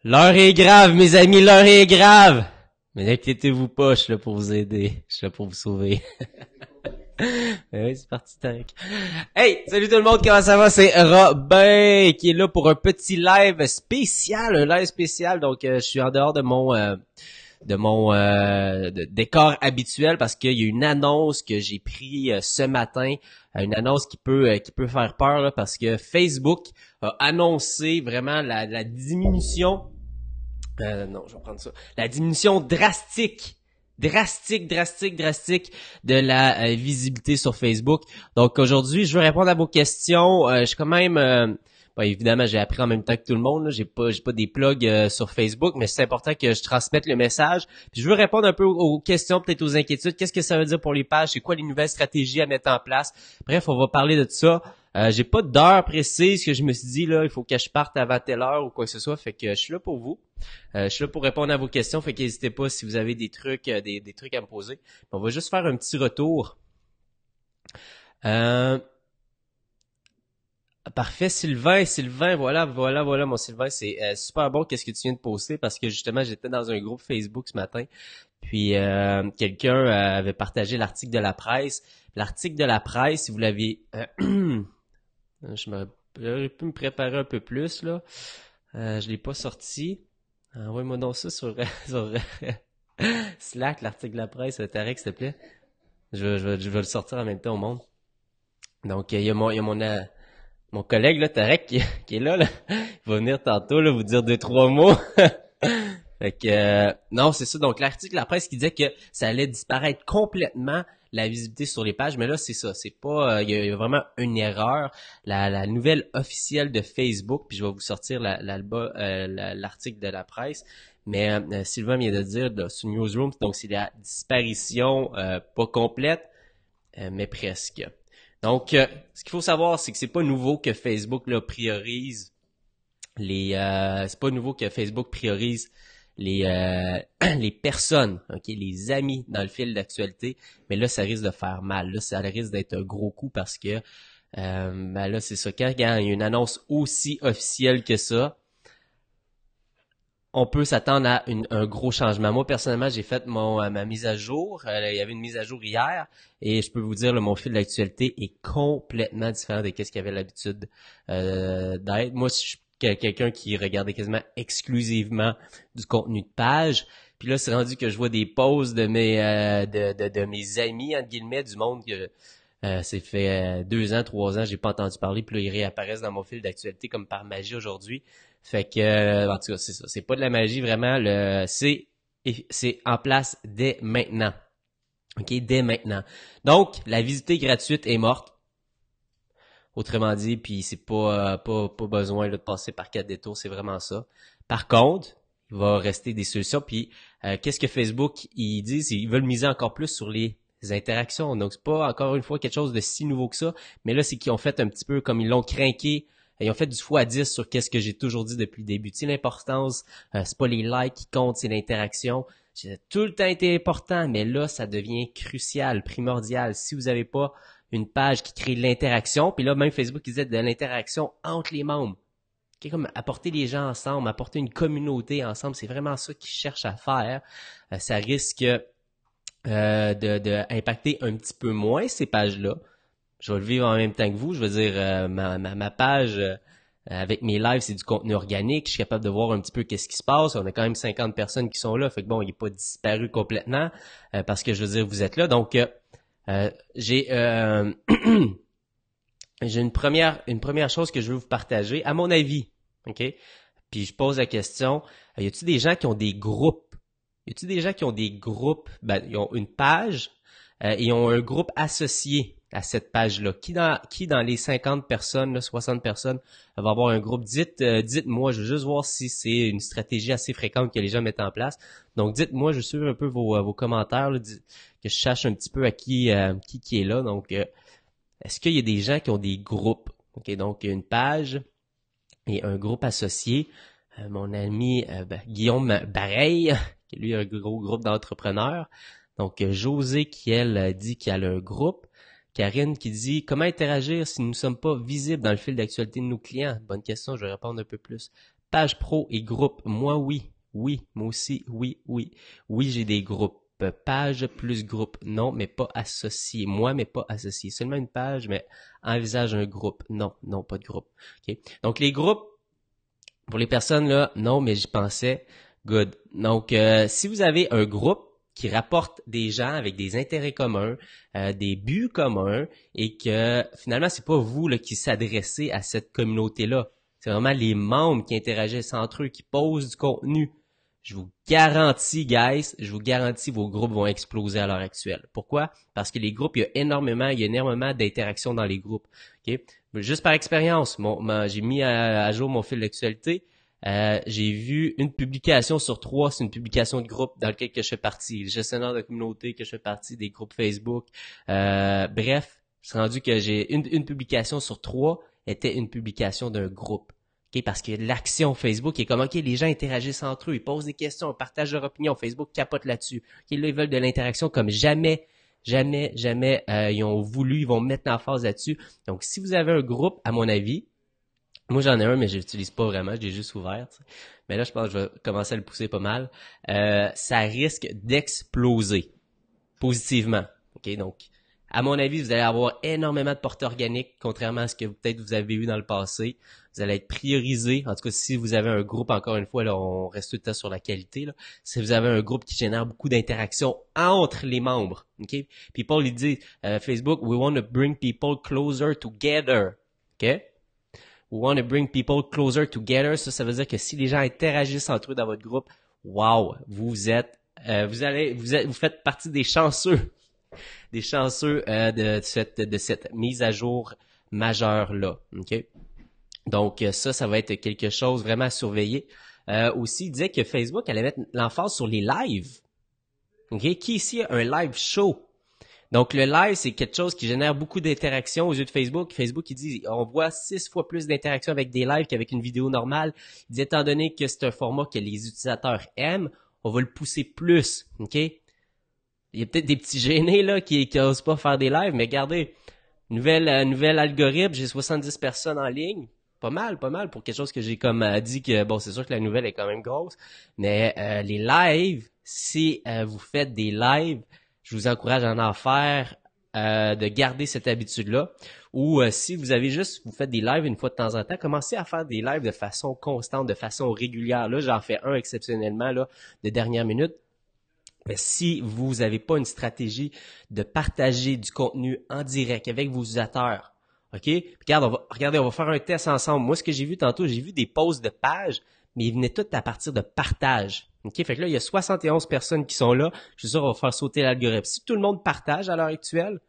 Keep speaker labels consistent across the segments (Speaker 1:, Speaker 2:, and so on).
Speaker 1: L'heure est grave, mes amis, l'heure est grave. Mais n'inquiétez-vous pas, je suis là pour vous aider. Je suis là pour vous sauver. Oui, c'est parti, Tarek. Hey, salut tout le monde, comment ça va? C'est Robin qui est là pour un petit live spécial, un live spécial. Donc, je suis en dehors de mon décor habituel parce qu'il y a une annonce que j'ai pris ce matin, une annonce qui peut faire peur là, parce que Facebook a annoncé vraiment la diminution. Non, je vais prendre ça. La diminution drastique de la visibilité sur Facebook. Donc aujourd'hui, je veux répondre à vos questions. Je suis quand même bon, évidemment, j'ai appris en même temps que tout le monde. Là. J'ai pas des plugs sur Facebook, mais c'est important que je transmette le message. Puis je veux répondre un peu aux questions, peut-être aux inquiétudes. Qu'est-ce que ça veut dire pour les pages? C'est quoi les nouvelles stratégies à mettre en place? Bref, on va parler de tout ça. J'ai pas d'heure précise que je me suis dit là, il faut que je parte avant telle heure ou quoi que ce soit. Fait que je suis là pour vous. Je suis là pour répondre à vos questions. Fait qu'hésitez pas si vous avez des trucs, des trucs à me poser. On va juste faire un petit retour. Euh, Parfait, Sylvain, voilà, mon Sylvain, c'est super bon qu'est-ce que tu viens de poster parce que justement, j'étais dans un groupe Facebook ce matin, puis quelqu'un avait partagé l'article de la presse. L'article de la presse, si vous l'aviez, j'aurais pu me préparer un peu plus là. Je l'ai pas sorti. Envoie-moi donc ça sur, sur Slack, l'article de la presse, Tarek, s'il te plaît. Je vais le sortir en même temps au monde. Donc, il y a mon collègue, là, Tarek, qui est là. Il va venir tantôt, là, vous dire deux, trois mots. Fait que, non, c'est ça. Donc, l'article de la presse qui disait que ça allait disparaître complètement la visibilité sur les pages. Mais là, c'est ça. C'est pas, il y a vraiment une erreur. La nouvelle officielle de Facebook, puis je vais vous sortir l'article de la presse. Mais Sylvain vient de dire sur Newsroom, donc c'est la disparition pas complète, mais presque. Donc, ce qu'il faut savoir, c'est que c'est pas nouveau que Facebook là priorise c'est pas nouveau que Facebook priorise les les personnes, ok, les amis dans le fil d'actualité, mais là ça risque de faire mal. Là, ça risque d'être un gros coup parce que ben là c'est ça. Quand il y a une annonce aussi officielle que ça, on peut s'attendre à un gros changement. Moi, personnellement, j'ai fait ma mise à jour. Il y avait une mise à jour hier et je peux vous dire, là, mon fil d'actualité est complètement différent de ce qu'il y avait l'habitude d'être. Moi, je suis quelqu'un qui regardait quasiment exclusivement du contenu de page. Puis là, c'est rendu que je vois des posts de mes amis, entre guillemets, du monde que c'est fait 2 ans, 3 ans, j'ai pas entendu parler, puis là, ils réapparaissent dans mon fil d'actualité comme par magie aujourd'hui. Fait que, en tout cas, c'est ça. C'est pas de la magie, vraiment. C'est en place dès maintenant. OK, dès maintenant. Donc, la visite gratuite est morte. Autrement dit, puis c'est pas besoin là, de passer par 4 détours, c'est vraiment ça. Par contre, il va rester des solutions. Puis, qu'est-ce que Facebook, ils disent? Ils veulent miser encore plus sur les interactions. Donc, c'est pas encore une fois quelque chose de si nouveau que ça. Mais là, c'est qu'ils ont fait un petit peu comme ils l'ont craqué. Ils ont fait du x10 sur qu'est-ce que j'ai toujours dit depuis le début. Tu sais, l'importance, c'est pas les likes qui comptent, c'est l'interaction. C'est tout le temps été important, mais là, ça devient crucial, primordial. Si vous n'avez pas une page qui crée de l'interaction, puis là, même Facebook, ils disait de l'interaction entre les membres. Okay, comme apporter les gens ensemble, apporter une communauté ensemble, c'est vraiment ça qu'ils cherchent à faire. Ça risque de impacter un petit peu moins ces pages-là. Je vais le vivre en même temps que vous. Je veux dire, ma page avec mes lives, c'est du contenu organique. Je suis capable de voir un petit peu qu'est-ce qui se passe. On a quand même 50 personnes qui sont là. Fait que bon, il n'est pas disparu complètement parce que je veux dire, vous êtes là. Donc, j'ai j'ai une première chose que je veux vous partager, à mon avis. OK? Puis je pose la question, y a-t-il des gens qui ont des groupes? Y a-t-il des gens qui ont des groupes? Ben, ils ont une page et ils ont un groupe associé à cette page-là. Qui dans les 50 personnes, là, 60 personnes, va avoir un groupe? Dites-moi, je veux juste voir si c'est une stratégie assez fréquente que les gens mettent en place. Donc, dites-moi, je suis un peu vos commentaires, là, que je cherche un petit peu à qui est là. Donc, est-ce qu'il y a des gens qui ont des groupes? OK, donc une page et un groupe associé. Mon ami Guillaume Bareil, qui lui a un gros groupe d'entrepreneurs. Donc, José qui, elle, dit qu'elle a un groupe. Karine qui dit « Comment interagir si nous ne sommes pas visibles dans le fil d'actualité de nos clients? » Bonne question, je vais répondre un peu plus Page pro et groupe. Moi, oui. Oui, moi aussi, oui, oui. Oui, j'ai des groupes. Page plus groupe. Non, mais pas associé. Moi, mais pas associé. Seulement une page, mais envisage un groupe. Non, non, pas de groupe. OK? Donc, les groupes, pour les personnes là, non, mais j'y pensais. Good. Donc, si vous avez un groupe qui rapporte des gens avec des intérêts communs, des buts communs, et que finalement, c'est pas vous là, qui s'adressez à cette communauté-là. C'est vraiment les membres qui interagissent entre eux, qui posent du contenu. Je vous garantis, guys, je vous garantis, vos groupes vont exploser à l'heure actuelle. Pourquoi? Parce que les groupes, il y a énormément d'interactions dans les groupes. OK? Juste par expérience, j'ai mis à jour mon fil d'actualité. J'ai vu une publication sur 3, c'est une publication de groupe dans lequel que je fais partie, le gestionnaire de communauté que je fais partie, des groupes Facebook. Bref, c'est rendu que j'ai une publication sur 3 était une publication d'un groupe. Okay? Parce que l'action Facebook est comme, OK, les gens interagissent entre eux, ils posent des questions, ils partagent leur opinion, Facebook capote là-dessus. Okay? Là, ils veulent de l'interaction comme jamais ils ont voulu, ils vont mettre l'emphase là-dessus. Donc, si vous avez un groupe, à mon avis, moi j'en ai un, mais je l'utilise pas vraiment, je l'ai juste ouvert. T'sais. Mais là, je pense que je vais commencer à le pousser pas mal. Ça risque d'exploser positivement. OK, donc, à mon avis, vous allez avoir énormément de portées organiques, contrairement à ce que peut-être vous avez eu dans le passé. Vous allez être priorisé. En tout cas, si vous avez un groupe, encore une fois, là, on reste tout le temps sur la qualité. Là. Si vous avez un groupe qui génère beaucoup d'interactions entre les membres, OK? Puis Paul, il dit, Facebook, we want to bring people closer together. OK? We want to bring people closer together. Ça veut dire que si les gens interagissent entre eux dans votre groupe, wow, vous faites partie des chanceux de cette mise à jour majeure là. Ok. Donc ça va être quelque chose vraiment à surveiller. Aussi, il disait que Facebook allait mettre l'emphase sur les lives. Ok. Qui ici a un live show? Donc, le live, c'est quelque chose qui génère beaucoup d'interactions aux yeux de Facebook. Facebook, il dit, on voit 6 fois plus d'interactions avec des lives qu'avec une vidéo normale. Il dit, étant donné que c'est un format que les utilisateurs aiment, on va le pousser plus, OK? Il y a peut-être des petits gênés, là, qui osent pas faire des lives, mais regardez, nouvel algorithme, j'ai 70 personnes en ligne. Pas mal pour quelque chose que j'ai comme dit que, bon, c'est sûr que la nouvelle est quand même grosse, mais les lives, si vous faites des lives, je vous encourage à en faire, de garder cette habitude-là. Ou si vous faites des lives une fois de temps en temps, commencez à faire des lives de façon constante, de façon régulière. Là, j'en fais un exceptionnellement là de dernière minute. Mais si vous n'avez pas une stratégie de partager du contenu en direct avec vos utilisateurs, OK? Regardez, on va faire un test ensemble. Moi, ce que j'ai vu tantôt, j'ai vu des posts de pages, mais ils venaient tous à partir de partage. OK? Fait que là, il y a 71 personnes qui sont là. Je suis sûr qu'on va faire sauter l'algorithme. Si tout le monde partage à l'heure actuelle,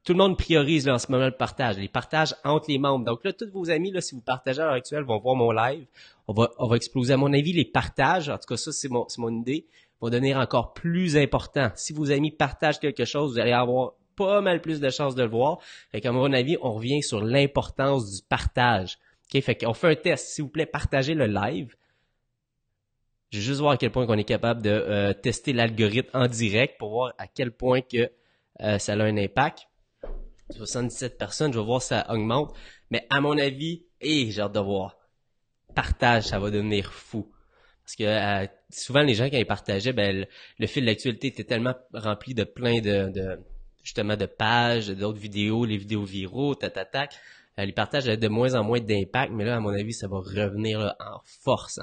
Speaker 1: tout le monde priorise là, en ce moment le partage. Les partages entre les membres. Donc là, tous vos amis, là, si vous partagez à l'heure actuelle, vont voir mon live. On va exploser. À mon avis, les partages, en tout cas, ça, c'est mon idée, vont devenir encore plus important. Si vos amis partagent quelque chose, vous allez avoir pas mal plus de chances de le voir. Fait qu'à mon avis, on revient sur l'importance du partage. OK? Fait qu'on fait un test. S'il vous plaît, partagez le live. Je vais juste voir à quel point qu'on est capable de tester l'algorithme en direct pour voir à quel point que ça a un impact. 77 personnes, je vais voir si ça augmente. Mais à mon avis, j'ai hâte de voir. Partage, ça va devenir fou. Parce que souvent, les gens, quand ils partageaient, le fil d'actualité était tellement rempli de plein justement de pages, d'autres vidéos, les vidéos viraux, les partages avaient de moins en moins d'impact, mais là, à mon avis, ça va revenir là, en force,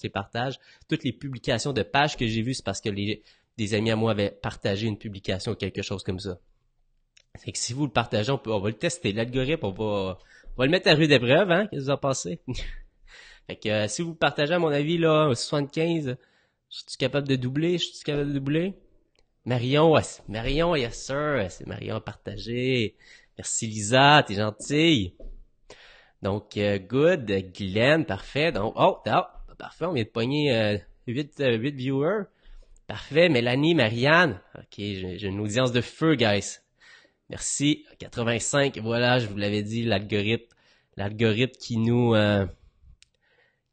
Speaker 1: les partages. Toutes les publications de pages que j'ai vues, c'est parce que des amis à moi avaient partagé une publication ou quelque chose comme ça. Fait que si vous le partagez, on va le tester. L'algorithme, on va le mettre à rude épreuve, hein? Qu'est-ce que vous en pensez? Fait que si vous le partagez, à mon avis, là, 75, je suis capable de doubler? Marion, yes sir, c'est Marion à partager. Merci Lisa, t'es gentille. Donc, good, Glenn, parfait. Donc, parfait, on vient de pogner 8 viewers. Parfait, Mélanie, Marianne. Ok, j'ai une audience de feu, guys. Merci, 85, voilà, je vous l'avais dit, l'algorithme qui nous...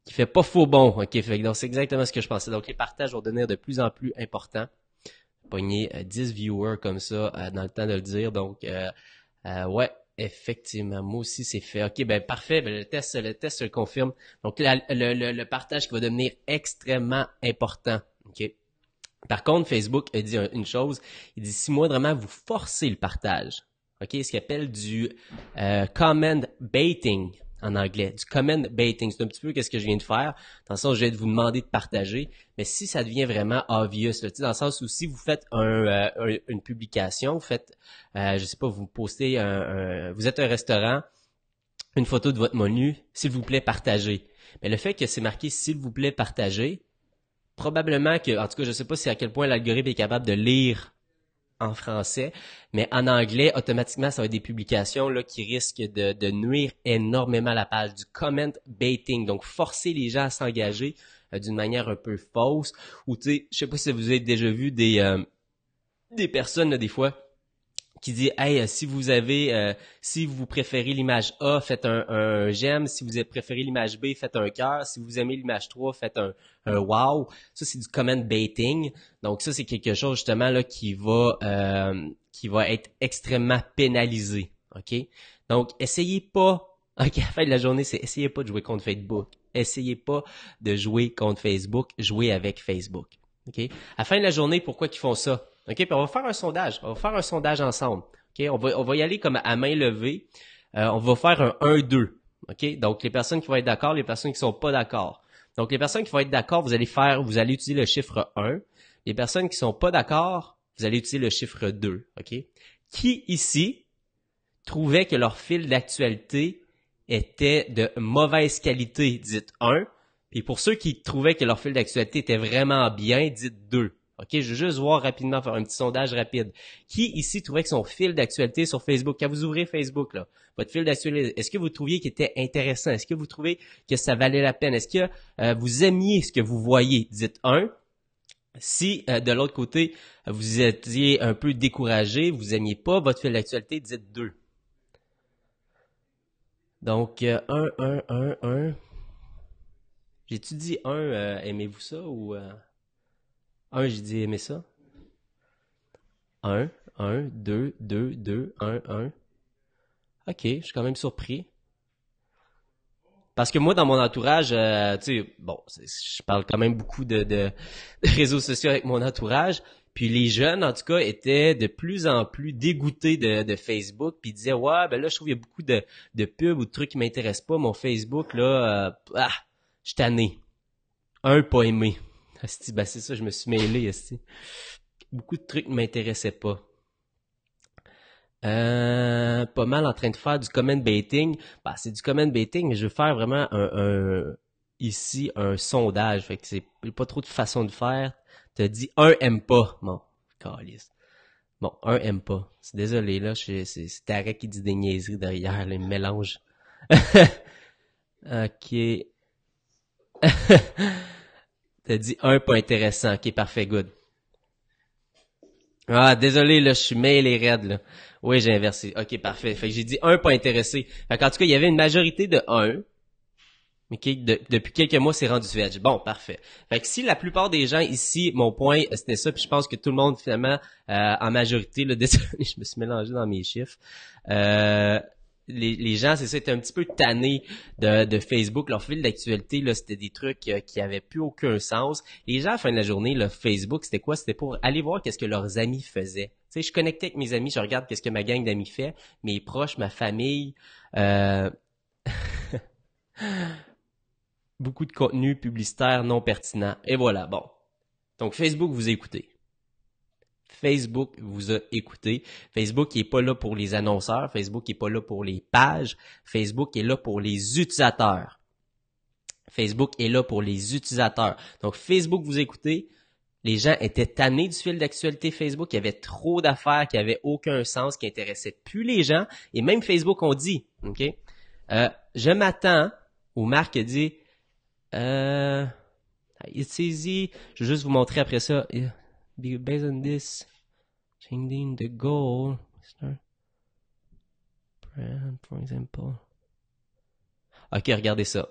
Speaker 1: qui fait pas faux bon, ok, fait donc c'est exactement ce que je pensais. Donc les partages vont devenir de plus en plus importants. Pogner 10 viewers comme ça dans le temps de le dire, donc ouais, effectivement, moi aussi c'est fait. Ok, ben parfait, ben le test le confirme. Donc le partage qui va devenir extrêmement important. Ok. Par contre, Facebook a dit une chose. Il dit si moi vraiment vous forcez le partage, ok, ce qu'il appelle du comment baiting en anglais, du comment baiting, c'est un petit peu qu'est-ce que je viens de faire. Dans le sens, je vais vous demander de partager, mais si ça devient vraiment obvious, là, dans le sens où si vous faites une publication, vous faites, je sais pas, vous postez vous êtes un restaurant, une photo de votre menu, s'il vous plaît, partagez. Mais le fait que c'est marqué s'il vous plaît, partagez, probablement que, en tout cas, je sais pas si à quel point l'algorithme est capable de lire en français, mais en anglais, automatiquement, ça va être des publications là qui risquent de nuire énormément à la page, du comment baiting, donc forcer les gens à s'engager d'une manière un peu fausse, ou tu sais, je sais pas si vous avez déjà vu des personnes là, des fois qui dit hey si vous préférez l'image A faites un j'aime, si vous préférez l'image B faites un cœur, si vous aimez l'image 3 faites un wow. Ça c'est du comment baiting, donc ça c'est quelque chose justement là qui va être extrêmement pénalisé. OK, donc essayez pas, OK, à la fin de la journée, c'est essayez pas de jouer contre Facebook, essayez pas de jouer contre Facebook, jouez avec Facebook. OK, à la fin de la journée, pourquoi qu'ils font ça? OK, puis on va faire un sondage. On va faire un sondage ensemble. OK, on va y aller comme à main levée. On va faire un 1-2. OK, donc les personnes qui vont être d'accord, les personnes qui sont pas d'accord. Donc les personnes qui vont être d'accord, vous allez utiliser le chiffre 1. Les personnes qui sont pas d'accord, vous allez utiliser le chiffre 2. OK? Qui ici trouvait que leur fil d'actualité était de mauvaise qualité, dites 1. Puis pour ceux qui trouvaient que leur fil d'actualité était vraiment bien, dites 2. OK, je veux juste voir rapidement, faire un petit sondage rapide. Qui ici trouvait que son fil d'actualité sur Facebook, quand vous ouvrez Facebook, là, votre fil d'actualité, est-ce que vous trouviez qu'il était intéressant? Est-ce que vous trouvez que ça valait la peine? Est-ce que vous aimiez ce que vous voyez? Dites 1. Si de l'autre côté, vous étiez un peu découragé, vous aimiez pas votre fil d'actualité, dites 2. Donc, 1. J'ai-tu dit 1, aimez-vous ça ou 1, j'ai dit aimez ça? 1, 2, 1. OK, je suis quand même surpris. Parce que moi, dans mon entourage, tu sais, bon, je parle quand même beaucoup de réseaux sociaux avec mon entourage. Puis les jeunes, en tout cas, étaient de plus en plus dégoûtés de Facebook. Puis ils disaient, ouais, ben là, je trouve qu'il y a beaucoup de pubs ou de trucs qui m'intéressent pas. Mon Facebook, là, je suis tanné. 1, pas aimé. Asti, ben c'est ça, je me suis mêlé, asti. Beaucoup de trucs ne m'intéressaient pas. Pas mal en train de faire du comment baiting. Bah, c'est du comment baiting, mais je veux faire vraiment ici un sondage. Fait que c'est pas trop de façon de faire. T'as dit un aime pas. Bon, calice. Bon, un aime pas. C'est désolé, là, c'est Tarek qui dit des niaiseries derrière, les mélanges. OK. T'as dit un pas intéressant. OK, parfait, good. Ah, désolé, là, je suis mêlé raide, là. Oui, j'ai inversé. OK, parfait. Fait que j'ai dit un pas intéressé. Fait qu'en tout cas, il y avait une majorité de 1, mais qui, depuis quelques mois, c'est rendu veg. Bon, parfait. Fait que si la plupart des gens ici, mon point, c'était ça, puis je pense que tout le monde, finalement, en majorité, là, désolé, je me suis mélangé dans mes chiffres, les gens, c'est ça, étaient un petit peu tannés de Facebook. Leur fil d'actualité, là, c'était des trucs qui avaient plus aucun sens. Les gens, à la fin de la journée, là, Facebook, c'était quoi? C'était pour aller voir qu'est-ce que leurs amis faisaient. Tu sais, je connectais avec mes amis, je regarde qu'est-ce que ma gang d'amis fait, mes proches, ma famille, beaucoup de contenu publicitaire non pertinent. Et voilà, bon. Donc, Facebook vous a écouté. Facebook vous a écouté. Facebook n'est pas là pour les annonceurs. Facebook n'est pas là pour les pages. Facebook est là pour les utilisateurs. Facebook est là pour les utilisateurs. Donc, Facebook vous a écouté. Les gens étaient tannés du fil d'actualité Facebook. Il y avait trop d'affaires qui avaient aucun sens, qui intéressaient plus les gens. Et même Facebook ont dit, OK, je m'attends, ou Marc a dit, it's easy. Je vais juste vous montrer après ça. Based on this, changing the goal, brand, for example. OK, regardez ça.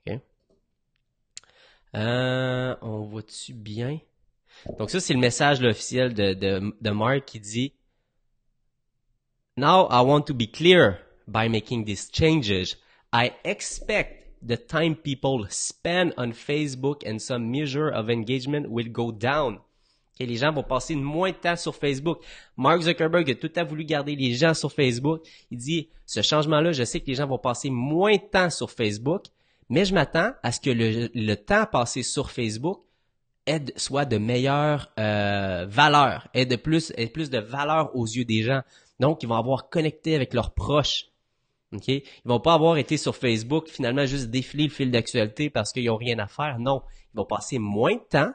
Speaker 1: OK. On voit-tu bien? Donc ça, c'est le message là, officiel de Mark qui dit Now I want to be clear. by making these changes, I expect the time people spend on Facebook and some measure of engagement will go down. Okay, les gens vont passer moins de temps sur Facebook. Mark Zuckerberg a tout le temps voulu garder les gens sur Facebook. Il dit, ce changement-là, je sais que les gens vont passer moins de temps sur Facebook, mais je m'attends à ce que le temps passé sur Facebook soit de meilleure valeur, ait plus de valeur aux yeux des gens. Donc, ils vont avoir connecté avec leurs proches. OK? Ils vont pas avoir été sur Facebook, finalement, juste défiler le fil d'actualité parce qu'ils ont rien à faire. Non. Ils vont passer moins de temps,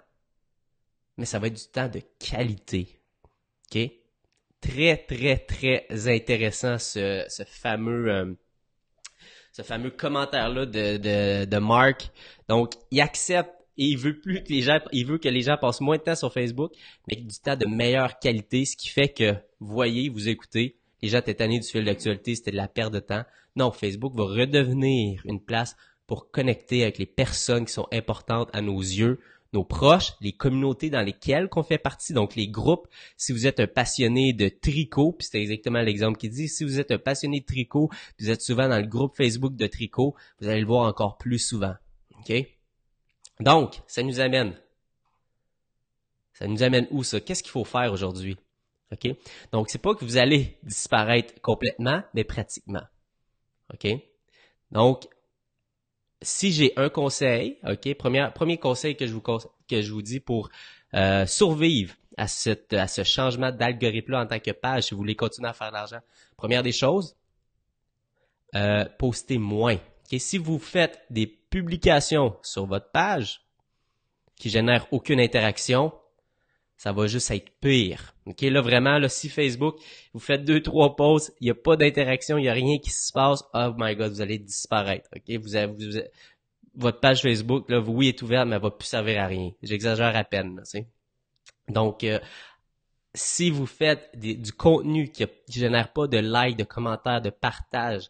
Speaker 1: mais ça va être du temps de qualité. OK? Très, très, très intéressant ce fameux commentaire-là de Mark. Donc, il accepte et il veut que les gens passent moins de temps sur Facebook, mais du temps de meilleure qualité, ce qui fait que, vous écoutez, les gens étaient tannés du fil d'actualité, c'était de la perte de temps. Non, Facebook va redevenir une place pour connecter avec les personnes qui sont importantes à nos yeux, nos proches, les communautés dans lesquelles qu'on fait partie, donc les groupes. Si vous êtes un passionné de tricot, puis c'est exactement l'exemple qu'il dit, si vous êtes un passionné de tricot, vous êtes souvent dans le groupe Facebook de tricot, vous allez le voir encore plus souvent. OK? Donc, ça nous amène où ça? Qu'est-ce qu'il faut faire aujourd'hui? OK? Donc, c'est pas que vous allez disparaître complètement, mais pratiquement. OK? Donc, si j'ai un conseil, OK, premier conseil que je vous dis pour survivre à ce changement d'algorithme-là en tant que page, si vous voulez continuer à faire de l'argent, première des choses, postez moins. Okay? Si vous faites des publications sur votre page qui génèrent aucune interaction, ça va juste être pire. OK, là vraiment, là, si Facebook, vous faites 2-3 posts, il n'y a pas d'interaction, il n'y a rien qui se passe, oh my god, vous allez disparaître. OK, votre page Facebook, là, oui, est ouverte, mais elle va plus servir à rien. J'exagère à peine, là, tu sais. Donc, si vous faites du contenu qui génère pas de likes, de commentaires, de partage,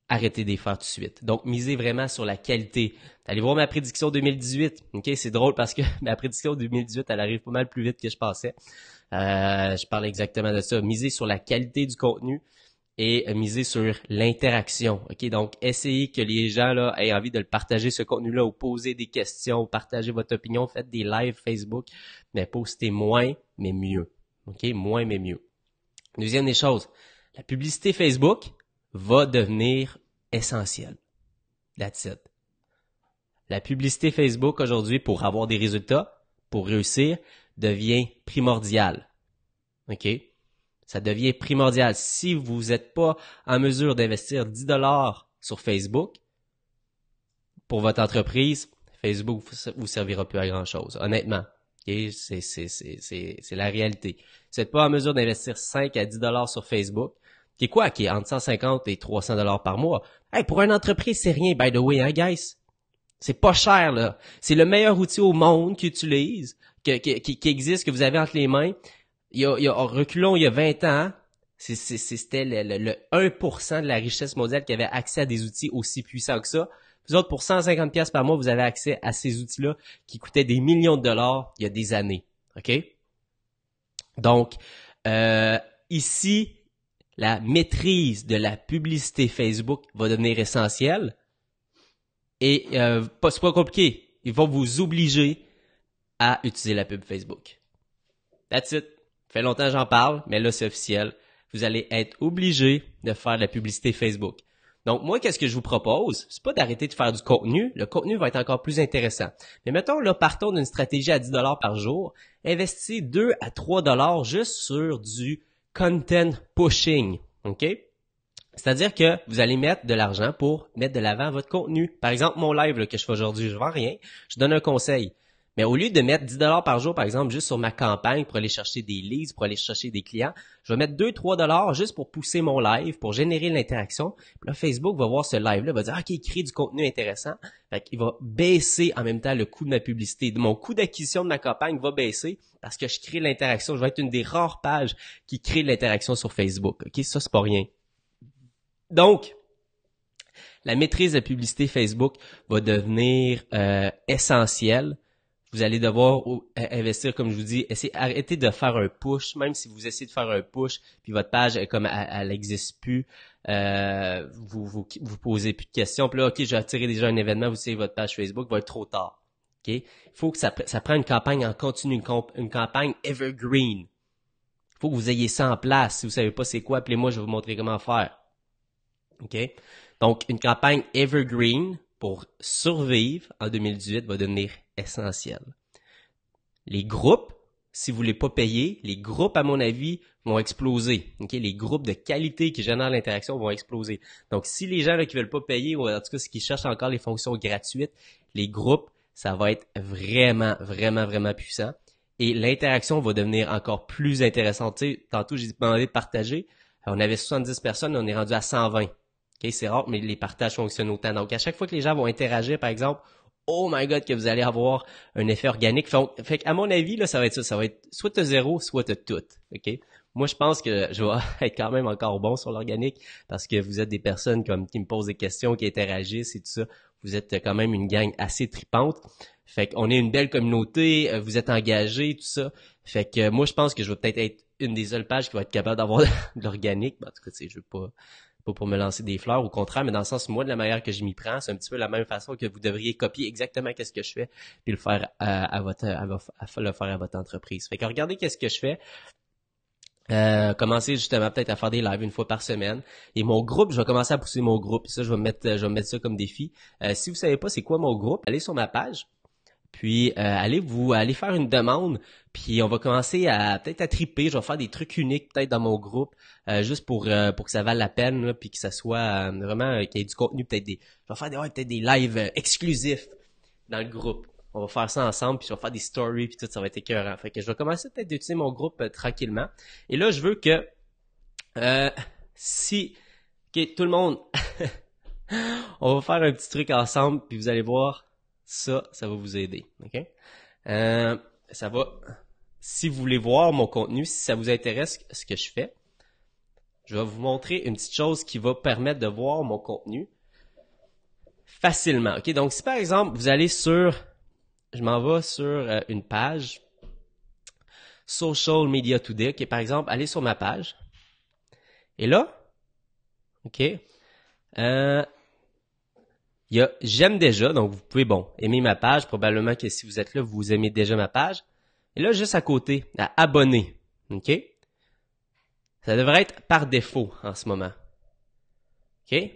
Speaker 1: arrêtez de les faire tout de suite. Donc, misez vraiment sur la qualité. Allez voir ma prédiction 2018. OK, c'est drôle parce que ma prédiction 2018, elle arrive pas mal plus vite que je pensais. Je parle exactement de ça. Misez sur la qualité du contenu et misez sur l'interaction. OK, donc essayez que les gens là aient envie de le partager, ce contenu-là, ou poser des questions, partager votre opinion, faites des lives Facebook, mais postez moins, mais mieux. OK, moins, mais mieux. Deuxième des choses, la publicité Facebook va devenir essentiel. That's it. La publicité Facebook aujourd'hui, pour avoir des résultats, pour réussir, devient primordiale. OK? Ça devient primordial. Si vous n'êtes pas en mesure d'investir 10 $ sur Facebook pour votre entreprise, Facebook vous servira plus à grand chose. Honnêtement. Okay? C'est la réalité. Si vous n'êtes pas en mesure d'investir 5 à 10 $ sur Facebook, qui est quoi? Qui est entre 150 et 300 $ par mois. Hey, pour une entreprise, c'est rien, by the way, hein, guys? C'est pas cher, là. C'est le meilleur outil au monde qui existe, que vous avez entre les mains. Reculons, il y a 20 ans, c'était le 1% de la richesse mondiale qui avait accès à des outils aussi puissants que ça. Vous autres, pour 150 $ par mois, vous avez accès à ces outils-là qui coûtaient des millions de dollars il y a des années. OK? Donc, ici, la maîtrise de la publicité Facebook va devenir essentielle. Et c'est pas compliqué. Ils vont vous obliger à utiliser la pub Facebook. That's it. Ça fait longtemps que j'en parle, mais là, c'est officiel. Vous allez être obligé de faire de la publicité Facebook. Donc, moi, qu'est-ce que je vous propose? C'est pas d'arrêter de faire du contenu. Le contenu va être encore plus intéressant. Mais mettons, là, partons d'une stratégie à 10 $ par jour. Investissez 2 à 3 $ juste sur du content pushing. OK? C'est-à-dire que vous allez mettre de l'argent pour mettre de l'avant votre contenu. Par exemple, mon live là, que je fais aujourd'hui, je vends rien. Je donne un conseil. Mais au lieu de mettre 10 $ par jour, par exemple, juste sur ma campagne pour aller chercher des leads, pour aller chercher des clients, je vais mettre 2-3 $ juste pour pousser mon live, pour générer l'interaction. Puis là, Facebook va voir ce live-là, va dire « OK, il crée du contenu intéressant. » Fait qu'il va baisser en même temps le coût de ma publicité. Mon coût d'acquisition de ma campagne va baisser parce que je crée l'interaction. Je vais être une des rares pages qui crée de l'interaction sur Facebook. OK, ça, c'est pas rien. Donc, la maîtrise de la publicité Facebook va devenir essentielle. Vous allez devoir investir, comme je vous dis, arrêtez de faire un push, même si vous essayez de faire un push, puis votre page, comme elle n'existe plus, vous posez plus de questions, puis là, ok, j'ai attiré déjà un événement, vous savez, votre page Facebook va être trop tard. Ok, il faut que ça prend une campagne en continu, une campagne evergreen. Il faut que vous ayez ça en place. Si vous savez pas c'est quoi, appelez-moi, je vais vous montrer comment faire. Ok, donc une campagne evergreen pour survivre en 2018 va devenir essentiel. Les groupes, si vous voulez pas payer, les groupes, à mon avis, vont exploser. Okay? Les groupes de qualité qui génèrent l'interaction vont exploser. Donc, si les gens là, qui veulent pas payer, ou en tout cas, qui cherchent encore les fonctions gratuites, les groupes, ça va être vraiment, vraiment, vraiment puissant. Et l'interaction va devenir encore plus intéressante. Tu sais, tantôt, j'ai demandé de partager. On avait 70 personnes, on est rendu à 120. Okay? C'est rare, mais les partages fonctionnent autant. Donc, à chaque fois que les gens vont interagir, par exemple, oh my god, que vous allez avoir un effet organique. Fait qu'à mon avis, là, ça va être ça. Ça va être soit t'as zéro, soit t'as tout. OK? Moi, je pense que je vais être quand même encore bon sur l'organique parce que vous êtes des personnes comme qui me posent des questions, qui interagissent et tout ça. Vous êtes quand même une gang assez tripante. Fait qu'on est une belle communauté, vous êtes engagés, tout ça. Fait que moi, je pense que je vais peut-être être une des seules pages qui va être capable d'avoir de l'organique. En tout cas, tu sais, je veux pas pour me lancer des fleurs, au contraire, mais dans le sens, moi, de la manière que je m'y prends, c'est un petit peu la même façon que vous devriez copier exactement qu'est-ce que je fais, puis le faire le faire à votre entreprise. Fait que regardez qu'est-ce que je fais. Commencer justement peut-être à faire des lives une fois par semaine. Et mon groupe, je vais commencer à pousser mon groupe. Ça, je vais mettre ça comme défi. Si vous savez pas c'est quoi mon groupe, allez sur ma page. Puis allez faire une demande, puis on va commencer à peut-être à triper. Je vais faire des trucs uniques peut-être dans mon groupe, juste pour que ça vaille la peine, là, puis que ça soit vraiment qu'il y ait du contenu, je vais faire peut-être des lives exclusifs dans le groupe. On va faire ça ensemble, puis je vais faire des stories, puis tout, ça va être écœurant. Fait que je vais commencer peut-être d'utiliser mon groupe tranquillement. Et là, je veux que ok, tout le monde, on va faire un petit truc ensemble, puis vous allez voir. Ça va vous aider, ok? Ça va. Si vous voulez voir mon contenu, si ça vous intéresse ce que je fais, je vais vous montrer une petite chose qui va permettre de voir mon contenu facilement, ok? Donc, si par exemple, vous allez je m'en vais sur une page Social Media Today, ok? Par exemple, allez sur ma page. Et là, ok? Il y a j'aime déjà, donc vous pouvez, aimer ma page. Probablement que si vous êtes là, vous aimez déjà ma page. Et là, juste à côté, à abonner. OK? Ça devrait être par défaut en ce moment. OK?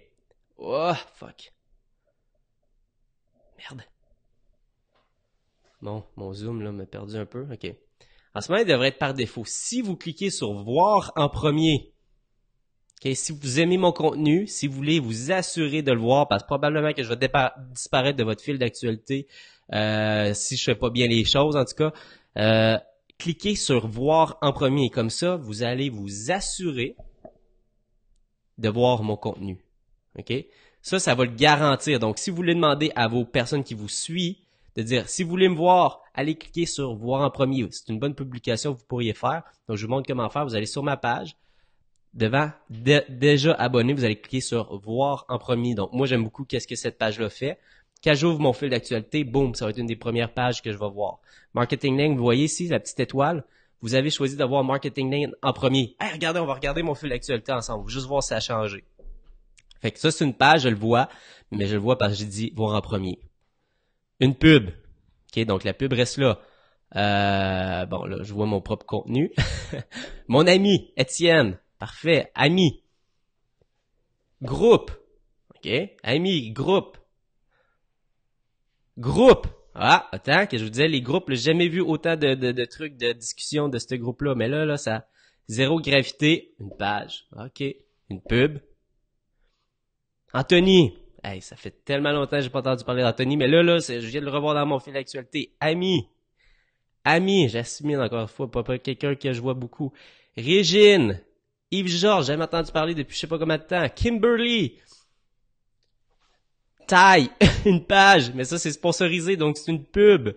Speaker 1: Oh, fuck. Merde. Bon, mon zoom, là, m'a perdu un peu. OK. En ce moment, il devrait être par défaut. Si vous cliquez sur voir en premier, okay, si vous aimez mon contenu, si vous voulez vous assurer de le voir, parce que probablement que je vais disparaître de votre fil d'actualité si je fais pas bien les choses, en tout cas, cliquez sur voir en premier. Comme ça, vous allez vous assurer de voir mon contenu. OK? Ça va le garantir. Donc, si vous voulez demander à vos personnes qui vous suivent de dire, si vous voulez me voir, allez cliquer sur voir en premier. C'est une bonne publication que vous pourriez faire. Donc, je vous montre comment faire. Vous allez sur ma page. Devant déjà abonné, vous allez cliquer sur voir en premier. Donc, moi, j'aime beaucoup qu'est-ce que cette page-là fait. Quand j'ouvre mon fil d'actualité, boum, ça va être une des premières pages que je vais voir. Marketing Lane, vous voyez ici, la petite étoile. Vous avez choisi d'avoir Marketing Lane en premier. Hey, regardez, on va regarder mon fil d'actualité ensemble. Juste voir si ça a changé. Fait que ça, c'est une page, je le vois, mais je le vois parce que j'ai dit voir en premier. Une pub. OK, donc la pub reste là. Là, je vois mon propre contenu. Mon ami, Étienne. Parfait. Ami. Groupe. OK. Ami, groupe. Groupe. Ah, attends, que je vous disais, les groupes, j'ai jamais vu autant de trucs de discussion de ce groupe-là. Mais là, ça, zéro gravité. Une page. OK. Une pub. Anthony. Hey, ça fait tellement longtemps que j'ai pas entendu parler d'Anthony. Mais là, je viens de le revoir dans mon fil d'actualité. Ami. Ami. J'assimile encore une fois. Pas quelqu'un que je vois beaucoup. Régine. Yves-Georges, j'ai jamais entendu parler depuis je sais pas combien de temps. Kimberly. Taille, une page, mais ça c'est sponsorisé, donc c'est une pub.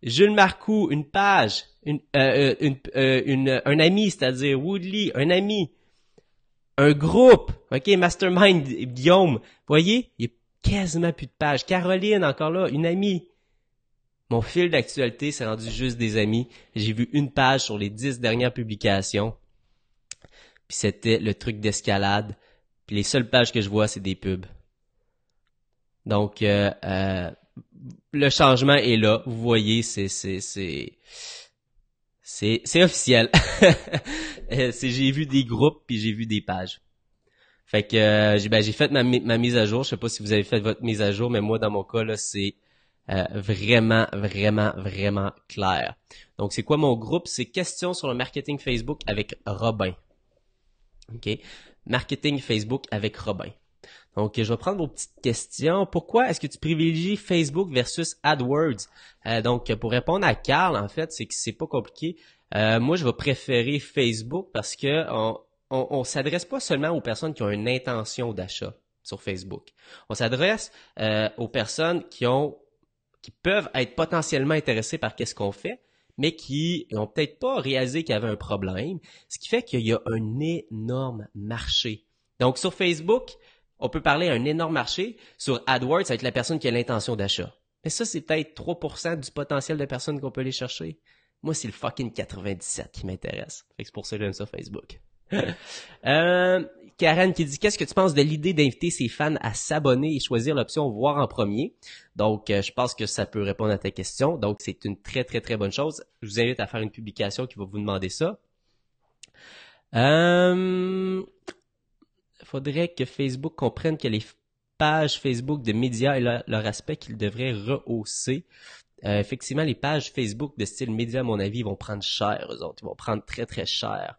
Speaker 1: Jules Marcoux, une page. Un ami, c'est-à-dire Woodley, un ami. Un groupe, ok, Mastermind, Guillaume. Vous voyez, il y a quasiment plus de pages. Caroline, encore là, une amie. Mon fil d'actualité, c'est rendu juste des amis. J'ai vu une page sur les 10 dernières publications. Puis c'était le truc d'escalade. Puis les seules pages que je vois, c'est des pubs. Donc, le changement est là. Vous voyez, c'est officiel. J'ai vu des groupes puis j'ai vu des pages. Fait que j'ai fait ma mise à jour. Je sais pas si vous avez fait votre mise à jour, mais moi dans mon cas là, c'est vraiment, vraiment, vraiment clair. Donc c'est quoi mon groupe? C'est questions sur le marketing Facebook avec Robin. OK? Marketing Facebook avec Robin. Donc, je vais prendre vos petites questions. Pourquoi est-ce que tu privilégies Facebook versus AdWords? Donc, pour répondre à Carl, en fait, c'est que c'est pas compliqué. Moi, je vais préférer Facebook parce que on s'adresse pas seulement aux personnes qui ont une intention d'achat sur Facebook. On s'adresse aux personnes qui peuvent être potentiellement intéressées par qu'est-ce qu'on fait, mais qui n'ont peut-être pas réalisé qu'il y avait un problème, ce qui fait qu'il y a un énorme marché. Donc, sur Facebook, on peut parler à un énorme marché. Sur AdWords, ça va être la personne qui a l'intention d'achat. Mais ça, c'est peut-être 3% du potentiel de personnes qu'on peut aller chercher. Moi, c'est le fucking 97 qui m'intéresse. Fait que c'est pour ça que j'aime ça Facebook. Karen qui dit, qu'est-ce que tu penses de l'idée d'inviter ses fans à s'abonner et choisir l'option voir en premier? Donc, je pense que ça peut répondre à ta question. Donc, c'est une très, très, très bonne chose. Je vous invite à faire une publication qui va vous demander ça. Faudrait que Facebook comprenne que les pages Facebook de médias et leur aspect qu'ils devraient rehausser. Effectivement, les pages Facebook de style média, à mon avis, ils vont prendre cher, eux autres. Ils vont prendre très, très cher.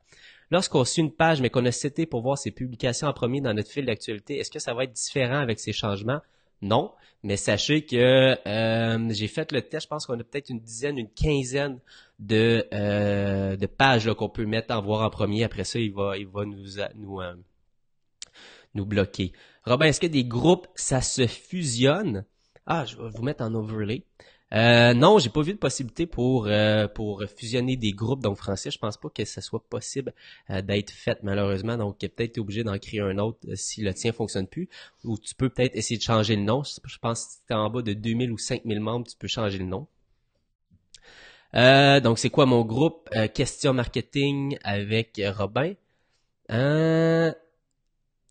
Speaker 1: Lorsqu'on suit une page, mais qu'on a cité pour voir ses publications en premier dans notre fil d'actualité, est-ce que ça va être différent avec ces changements? Non, mais sachez que j'ai fait le test, je pense qu'on a peut-être une dizaine, une quinzaine de pages qu'on peut mettre en voir en premier. Après ça, il va nous bloquer. Robin, est-ce que des groupes, ça se fusionne? Ah, je vais vous mettre en overlay. Non, j'ai pas vu de possibilité pour fusionner des groupes. Donc, Francis, je pense pas que ça soit possible d'être fait, malheureusement. Donc, peut-être t'es obligé d'en créer un autre si le tien fonctionne plus. Ou tu peux peut-être essayer de changer le nom. Je pense que si t'es en bas de 2000 ou 5000 membres, tu peux changer le nom. Donc, c'est quoi mon groupe? Question marketing avec Robin.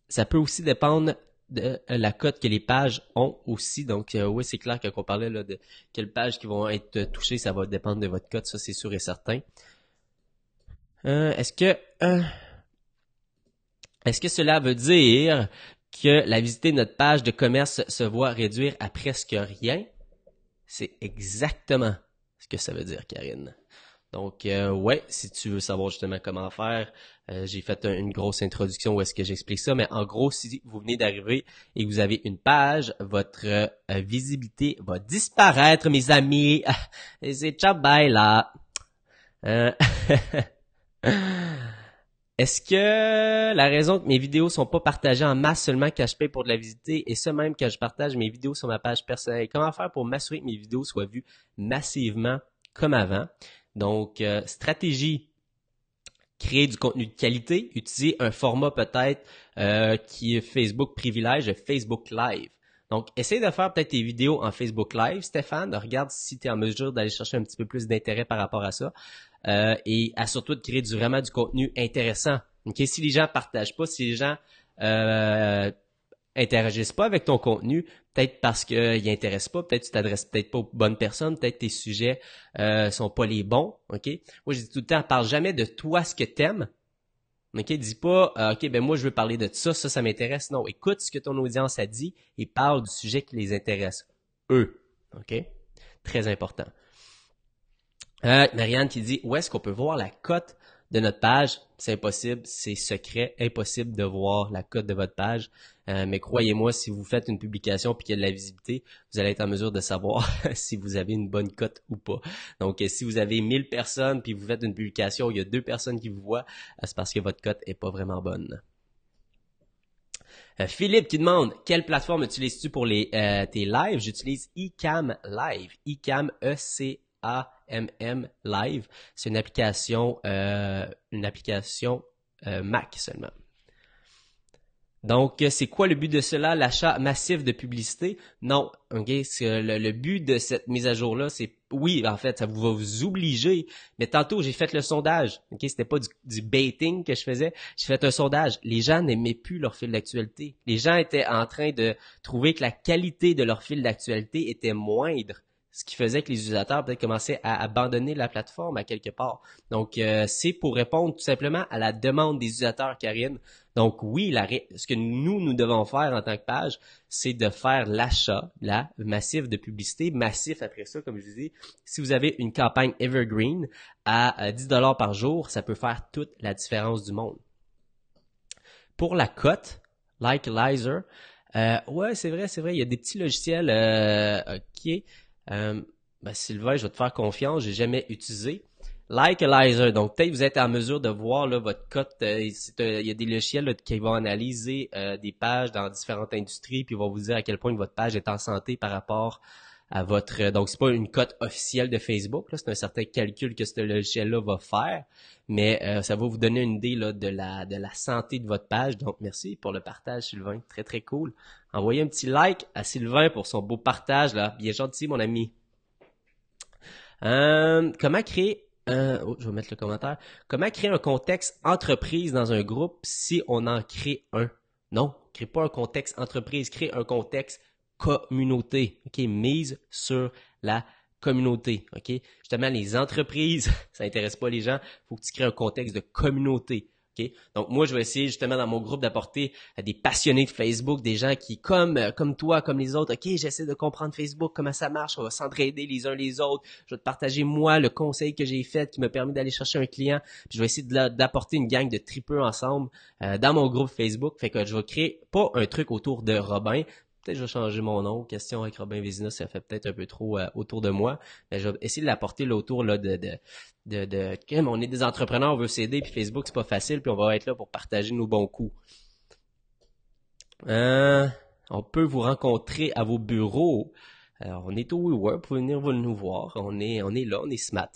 Speaker 1: Ça peut aussi dépendre de la cote que les pages ont aussi. Donc, oui, c'est clair que quand on parlait là, de quelles pages qui vont être touchées, ça va dépendre de votre cote, ça c'est sûr et certain. Est-ce que cela veut dire que la visite de notre page de commerce se voit réduire à presque rien? C'est exactement ce que ça veut dire, Karine. Donc, ouais, si tu veux savoir justement comment faire, j'ai fait une grosse introduction où est-ce que j'explique ça. Mais en gros, si vous venez d'arriver et que vous avez une page, votre visibilité va disparaître, mes amis. Et c'est ciao, bye là. Euh, Est-ce que la raison que mes vidéos sont pas partagées en masse seulement quand je paye pour de la visiter et ce même quand je partage mes vidéos sur ma page personnelle? Comment faire pour m'assurer que mes vidéos soient vues massivement comme avant? Donc, stratégie, créer du contenu de qualité, utiliser un format peut-être qui est Facebook privilège, Facebook Live. Donc, essaye de faire peut-être tes vidéos en Facebook Live, Stéphane. Regarde si tu es en mesure d'aller chercher un petit peu plus d'intérêt par rapport à ça. Et assure-toi de créer vraiment du contenu intéressant. Okay? Si les gens partagent pas, si les gens interagissent pas avec ton contenu, peut-être parce qu'ils intéressent pas, peut-être tu t'adresses peut-être pas aux bonnes personnes, peut-être tes sujets sont pas les bons. Ok? Moi, je dis tout le temps, parle jamais de toi ce que t'aimes. Ok, dis pas, ok, ben moi je veux parler de ça, ça m'intéresse. Non, écoute ce que ton audience a dit et parle du sujet qui les intéresse, eux. Ok, très important. Marianne qui dit, où est-ce qu'on peut voir la cote de notre page? C'est impossible, c'est secret, impossible de voir la cote de votre page. Mais croyez-moi, si vous faites une publication puis qu'il y a de la visibilité, vous allez être en mesure de savoir si vous avez une bonne cote ou pas. Donc, si vous avez 1000 personnes puis vous faites une publication où il y a 2 personnes qui vous voient, c'est parce que votre cote est pas vraiment bonne. Philippe qui demande, quelle plateforme utilises-tu pour tes lives? J'utilise eCam Live. eCam, ECAMM Live. C'est une application Mac seulement. Donc, c'est quoi le but de cela? L'achat massif de publicité? Non, ok. Le but de cette mise à jour-là, c'est, oui, en fait, ça va vous obliger. Mais tantôt, j'ai fait le sondage. Ok, c'était pas du baiting que je faisais. J'ai fait un sondage. Les gens n'aimaient plus leur fil d'actualité. Les gens étaient en train de trouver que la qualité de leur fil d'actualité était moindre. Ce qui faisait que les utilisateurs peut-être commençaient à abandonner la plateforme à quelque part. Donc, c'est pour répondre tout simplement à la demande des utilisateurs, Karine. Donc oui, ce que nous devons faire en tant que page, c'est de faire l'achat, massif de publicité, massif après ça, comme je vous dis. Si vous avez une campagne Evergreen à 10 par jour, ça peut faire toute la différence du monde. Pour la cote, Likealizer, ouais, c'est vrai, il y a des petits logiciels, ok. Sylvain, je vais te faire confiance, j'ai jamais utilisé. Likealizer, donc peut-être vous êtes en mesure de voir là, votre cote. Il y a des logiciels là, qui vont analyser des pages dans différentes industries, puis vont vous dire à quel point votre page est en santé par rapport à votre. Donc c'est pas une cote officielle de Facebook, là, c'est un certain calcul que ce logiciel-là va faire, mais ça va vous donner une idée là, de la santé de votre page. Donc merci pour le partage, Sylvain, très très cool. Envoyez un petit like à Sylvain pour son beau partage là, bien gentil mon ami. Comment créer je vais mettre le commentaire. Comment créer un contexte entreprise dans un groupe si on en crée un? Non, crée pas un contexte entreprise, crée un contexte communauté. OK, mise sur la communauté. OK? Justement, les entreprises, ça intéresse pas les gens. Faut que tu crées un contexte de communauté. Okay? Donc moi, je vais essayer justement dans mon groupe d'apporter des passionnés de Facebook, des gens qui, comme toi, comme les autres, ok, j'essaie de comprendre Facebook, comment ça marche, on va s'entraider les uns les autres, je vais te partager moi le conseil que j'ai fait qui m'a permis d'aller chercher un client, puis je vais essayer d'apporter une gang de tripeux ensemble dans mon groupe Facebook, fait que je vais créer pas un truc autour de Robin, peut-être que je vais changer mon nom. Question avec Robin Vézina, ça fait peut-être un peu trop autour de moi. Mais je vais essayer de l'apporter là, autour là, on est des entrepreneurs, on veut s'aider, puis Facebook, c'est pas facile, puis on va être là pour partager nos bons coups. On peut vous rencontrer à vos bureaux. Alors, on est au WeWork, vous pouvez venir nous voir. On est là, on est smart.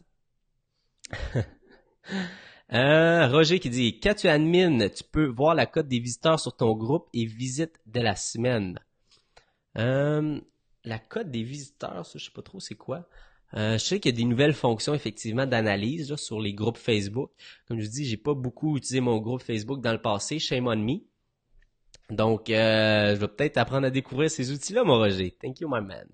Speaker 1: Roger qui dit, quand tu admines, tu peux voir la cote des visiteurs sur ton groupe et visite de la semaine. La cote des visiteurs, ça, je sais pas trop c'est quoi. Je sais qu'il y a des nouvelles fonctions effectivement d'analyse là, sur les groupes Facebook. Comme je dis, j'ai pas beaucoup utilisé mon groupe Facebook dans le passé, shame on me. Donc, je vais peut-être apprendre à découvrir ces outils-là, mon Roger. Thank you, my man.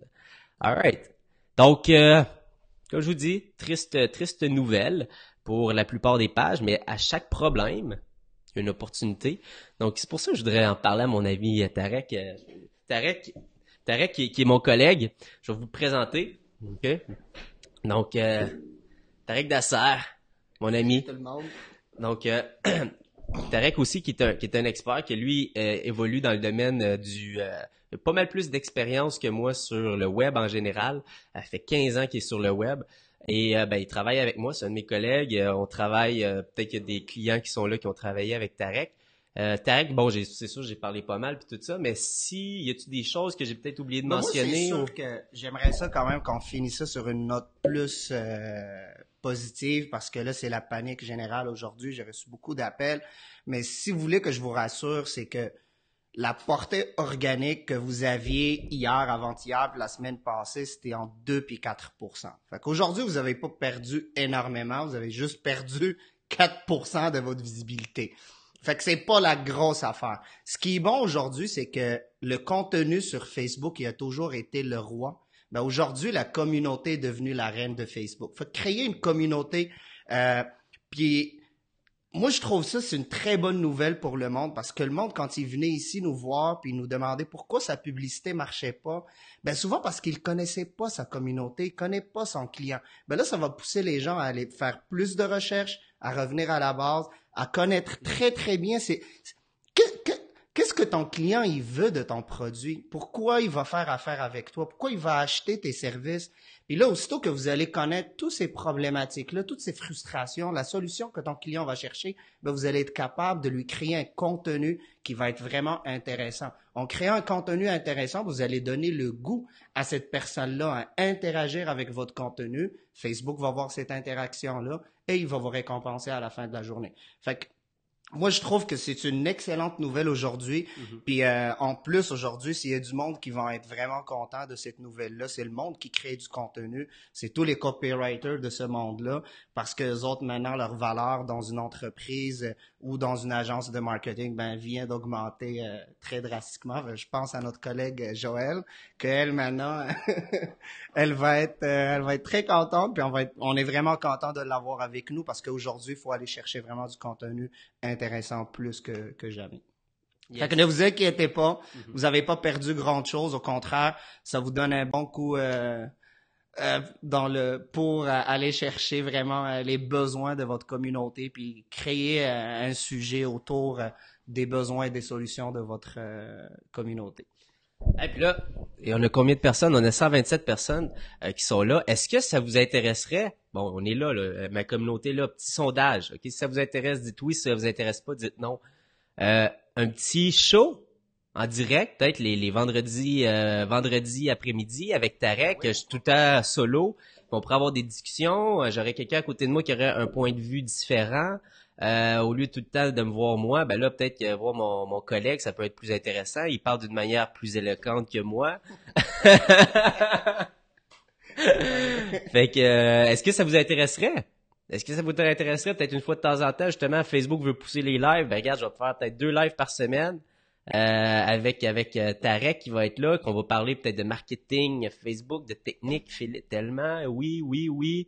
Speaker 1: Alright. Donc, comme je vous dis, triste nouvelle pour la plupart des pages, mais à chaque problème, il y a une opportunité. Donc, c'est pour ça que je voudrais en parler à mon ami Tarek. Tarek qui est mon collègue. Je vais vous le présenter. OK? Donc, Tarek Dasser, mon ami.
Speaker 2: Tout le monde.
Speaker 1: Donc, Tarek aussi qui est un expert, qui lui évolue dans le domaine pas mal plus d'expérience que moi sur le web en général. Ça fait 15 ans qu'il est sur le web. Et il travaille avec moi, c'est un de mes collègues. On travaille, peut-être qu'il y a des clients qui sont là qui ont travaillé avec Tarek. Tarek, bon, c'est sûr, j'ai parlé pas mal puis tout ça, mais y a-tu des choses que j'ai peut-être oublié de mentionner?
Speaker 2: Moi, c'est sûr que j'aimerais ça quand même qu'on finisse ça sur une note plus positive, parce que là, c'est la panique générale aujourd'hui. J'ai reçu beaucoup d'appels, mais si vous voulez que je vous rassure, c'est que la portée organique que vous aviez hier, avant-hier, puis la semaine passée, c'était en 2 puis 4%. Fait qu'aujourd'hui, vous n'avez pas perdu énormément, vous avez juste perdu 4% de votre visibilité. Fait que c'est pas la grosse affaire. Ce qui est bon aujourd'hui, c'est que le contenu sur Facebook, il a toujours été le roi. Ben aujourd'hui, la communauté est devenue la reine de Facebook. Fait que créer une communauté, puis moi, je trouve ça, c'est une très bonne nouvelle pour le monde, parce que le monde, quand il venait ici nous voir puis nous demander pourquoi sa publicité marchait pas, ben souvent parce qu'il connaissait pas sa communauté, il connaît pas son client. Ben là, ça va pousser les gens à aller faire plus de recherches, à revenir à la base, à connaître très, très bien qu'est-ce que ton client, il veut de ton produit? Pourquoi il va faire affaire avec toi? Pourquoi il va acheter tes services? Et là, aussitôt que vous allez connaître toutes ces problématiques-là, toutes ces frustrations, la solution que ton client va chercher, ben vous allez être capable de lui créer un contenu qui va être vraiment intéressant. En créant un contenu intéressant, vous allez donner le goût à cette personne-là à interagir avec votre contenu. Facebook va voir cette interaction-là et il va vous récompenser à la fin de la journée. Fait que Moi, je trouve que c'est une excellente nouvelle aujourd'hui. Puis en plus, aujourd'hui, s'il y a du monde qui vont être vraiment content de cette nouvelle-là, c'est le monde qui crée du contenu. C'est tous les copywriters de ce monde-là. Parce que les autres, maintenant, leur valeur dans une entreprise ou dans une agence de marketing, ben, vient d'augmenter très drastiquement. Je pense à notre collègue Joël, qu'elle, maintenant, elle va être très contente. Puis on est vraiment content de l'avoir avec nous parce qu'aujourd'hui, il faut aller chercher vraiment du contenu intéressant plus que jamais.
Speaker 1: Yes.
Speaker 2: Fait que ne vous inquiétez pas, vous n'avez pas perdu grand-chose. Au contraire, ça vous donne un bon coup pour aller chercher vraiment les besoins de votre communauté puis créer un sujet autour des besoins et des solutions de votre communauté.
Speaker 1: Et puis là, et on a combien de personnes? On a 127 personnes qui sont là. Est-ce que ça vous intéresserait? Bon, on est là, ma communauté là, petit sondage. Ok, si ça vous intéresse, dites oui. Si ça vous intéresse pas, dites non. Un petit show en direct, peut-être les vendredis après-midi avec Tarek. Je suis tout le temps solo. On pourrait avoir des discussions. J'aurais quelqu'un à côté de moi qui aurait un point de vue différent. Au lieu de tout le temps de me voir moi, ben là, peut-être que voir mon collègue, ça peut être plus intéressant. Il parle d'une manière plus éloquente que moi. Fait que, est-ce que ça vous intéresserait? Est-ce que ça vous intéresserait peut-être une fois de temps en temps? Justement, Facebook veut pousser les lives. Ben regarde, je vais faire peut-être 2 lives par semaine avec Tarek qui va être là, qu'on va parler peut-être de marketing, Facebook, de technique, Philippe tellement. Oui.